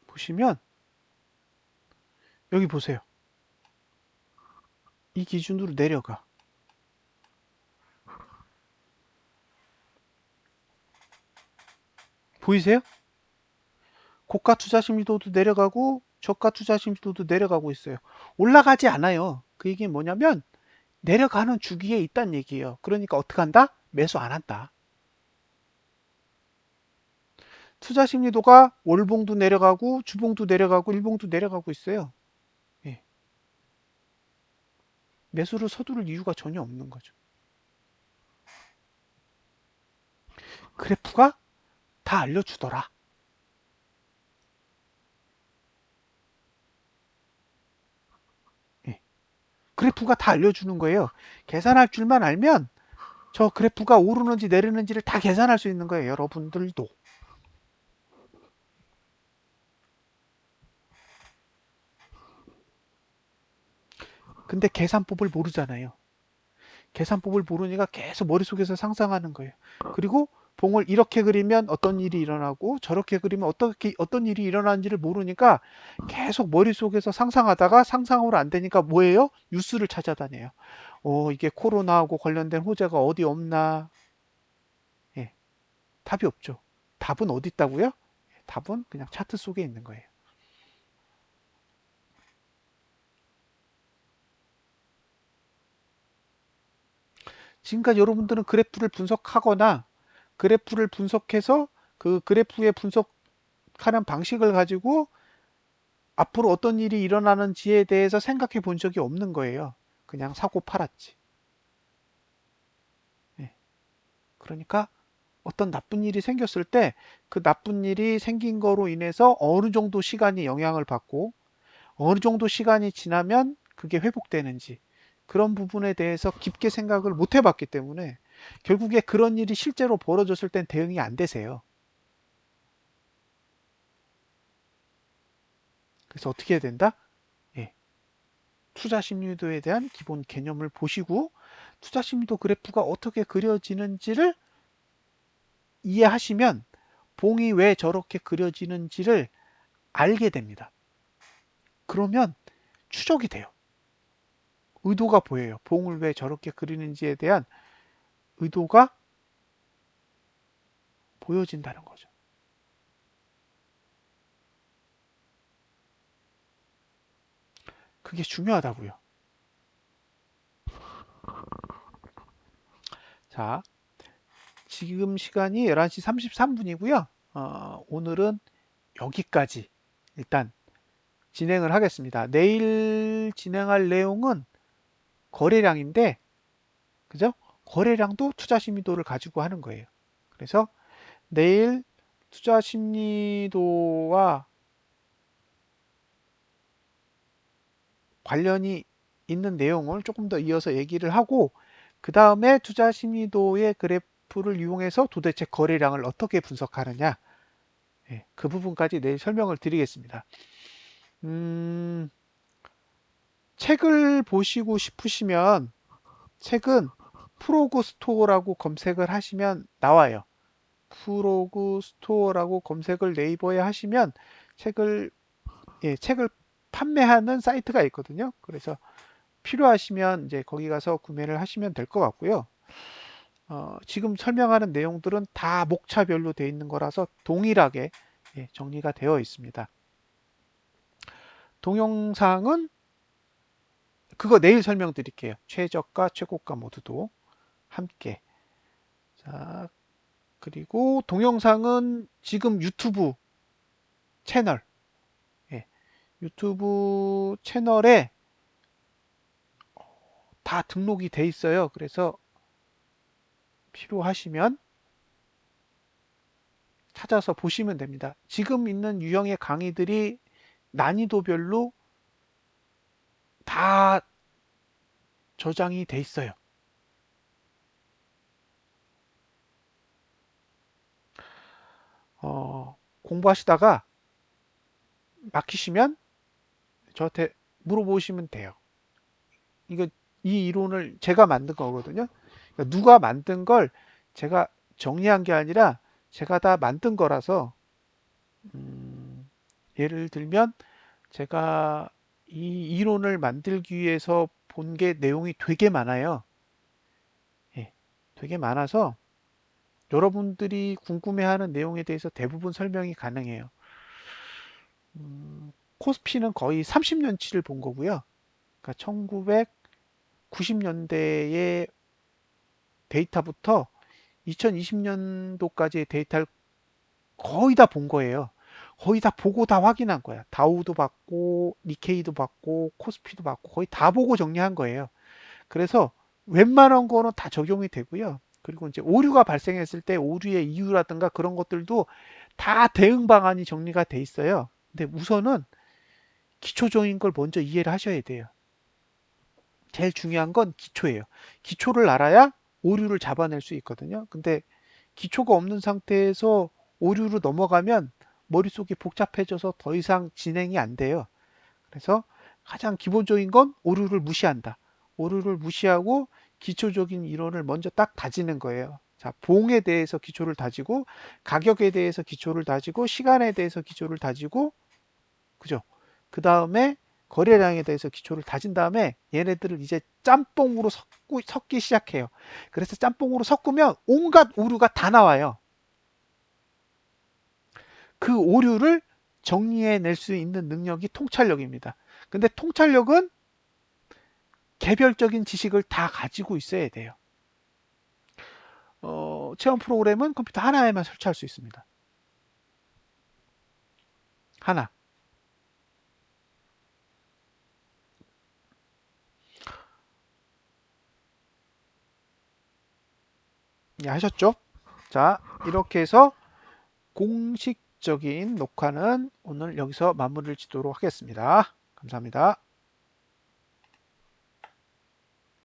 보시면 여기 보세요. 이 기준으로 내려가. 보이세요? 고가 투자 심리도도 내려가고 저가 투자 심리도도 내려가고 있어요. 올라가지 않아요. 그 얘기는 뭐냐면 내려가는 주기에 있다는 얘기예요. 그러니까 어떻게 한다? 매수 안 한다. 투자 심리도가 월봉도 내려가고 주봉도 내려가고 일봉도 내려가고 있어요. 예. 매수를 서두를 이유가 전혀 없는 거죠. 그래프가 다 알려주더라. 예. 그래프가 다 알려주는 거예요. 계산할 줄만 알면 저 그래프가 오르는지 내리는지를 다 계산할 수 있는 거예요. 여러분들도. 근데 계산법을 모르잖아요. 계산법을 모르니까 계속 머릿속에서 상상하는 거예요. 그리고 봉을 이렇게 그리면 어떤 일이 일어나고 저렇게 그리면 어떤 일이 일어나는지를 모르니까 계속 머릿속에서 상상하다가 상상으로 안 되니까 뭐예요? 뉴스를 찾아다녀요. 이게 코로나하고 관련된 호재가 어디 없나? 예, 답이 없죠. 답은 어디 있다고요? 답은 그냥 차트 속에 있는 거예요. 지금까지 여러분들은 그래프를 분석하거나 그래프를 분석해서 그 그래프에 분석하는 방식을 가지고 앞으로 어떤 일이 일어나는지에 대해서 생각해 본 적이 없는 거예요. 그냥 사고 팔았지. 예. 그러니까 어떤 나쁜 일이 생겼을 때 그 나쁜 일이 생긴 거로 인해서 어느 정도 시간이 영향을 받고 어느 정도 시간이 지나면 그게 회복되는지 그런 부분에 대해서 깊게 생각을 못 해봤기 때문에 결국에 그런 일이 실제로 벌어졌을 땐 대응이 안 되세요. 그래서 어떻게 해야 된다? 예. 투자 심리도에 대한 기본 개념을 보시고 투자 심리도 그래프가 어떻게 그려지는지를 이해하시면 봉이 왜 저렇게 그려지는지를 알게 됩니다. 그러면 추적이 돼요. 의도가 보여요. 봉을 왜 저렇게 그리는지에 대한 의도가 보여진다는 거죠. 그게 중요하다고요. 자, 지금 시간이 11시 33분이고요. 오늘은 여기까지 일단 진행을 하겠습니다. 내일 진행할 내용은 거래량인데, 그죠? 거래량도 투자 심리도를 가지고 하는 거예요. 그래서 내일 투자 심리도와 관련이 있는 내용을 조금 더 이어서 얘기를 하고, 그 다음에 투자 심리도의 그래프를 이용해서 도대체 거래량을 어떻게 분석하느냐, 예, 그 부분까지 내일 설명을 드리겠습니다. 책을 보시고 싶으시면 책은 프로그 스토어라고 검색을 하시면 나와요. 프로그 스토어라고 검색을 네이버에 하시면 책을 책을 판매하는 사이트가 있거든요. 그래서 필요하시면 이제 거기 가서 구매를 하시면 될 것 같고요. 지금 설명하는 내용들은 다 목차별로 되어 있는 거라서 동일하게 정리가 되어 있습니다. 동영상은 그거 내일 설명드릴게요. 최저가, 최고가 모두도 함께. 자, 그리고 동영상은 지금 유튜브 채널, 예, 유튜브 채널에 다 등록이 돼 있어요. 그래서 필요하시면 찾아서 보시면 됩니다. 지금 있는 유형의 강의들이 난이도별로 다 저장이 돼 있어요. 공부하시다가 막히시면 저한테 물어보시면 돼요. 이거 이 이론을 제가 만든 거거든요. 그러니까 누가 만든 걸 제가 정리한 게 아니라 제가 다 만든 거라서 예를 들면 제가 이 이론을 만들기 위해서 본 게 내용이 되게 많아요. 예, 되게 많아서 여러분들이 궁금해하는 내용에 대해서 대부분 설명이 가능해요. 코스피는 거의 30년치를 본 거고요. 그러니까 1990년대의 데이터부터 2020년도까지의 데이터를 거의 다 본 거예요. 거의 다 보고 다 확인한 거야. 다우도 봤고, 니케이도 봤고, 코스피도 봤고, 거의 다 보고 정리한 거예요. 그래서 웬만한 거는 다 적용이 되고요. 그리고 이제 오류가 발생했을 때 오류의 이유라든가 그런 것들도 다 대응 방안이 정리가 돼 있어요. 근데 우선은 기초적인 걸 먼저 이해를 하셔야 돼요. 제일 중요한 건 기초예요. 기초를 알아야 오류를 잡아낼 수 있거든요. 근데 기초가 없는 상태에서 오류로 넘어가면 머릿속이 복잡해져서 더 이상 진행이 안 돼요. 그래서 가장 기본적인 건 오류를 무시한다. 오류를 무시하고 기초적인 이론을 먼저 딱 다지는 거예요. 자, 봉에 대해서 기초를 다지고, 가격에 대해서 기초를 다지고, 시간에 대해서 기초를 다지고, 그죠? 그 다음에 거래량에 대해서 기초를 다진 다음에 얘네들을 이제 짬뽕으로 섞기 시작해요. 그래서 짬뽕으로 섞으면 온갖 오류가 다 나와요. 그 오류를 정리해낼 수 있는 능력이 통찰력입니다. 근데 통찰력은 개별적인 지식을 다 가지고 있어야 돼요. 체험 프로그램은 컴퓨터 하나에만 설치할 수 있습니다. 하나. 예, 하셨죠? 자, 이렇게 해서 공식적인 녹화는 오늘 여기서 마무리를 짓도록 하겠습니다. 감사합니다.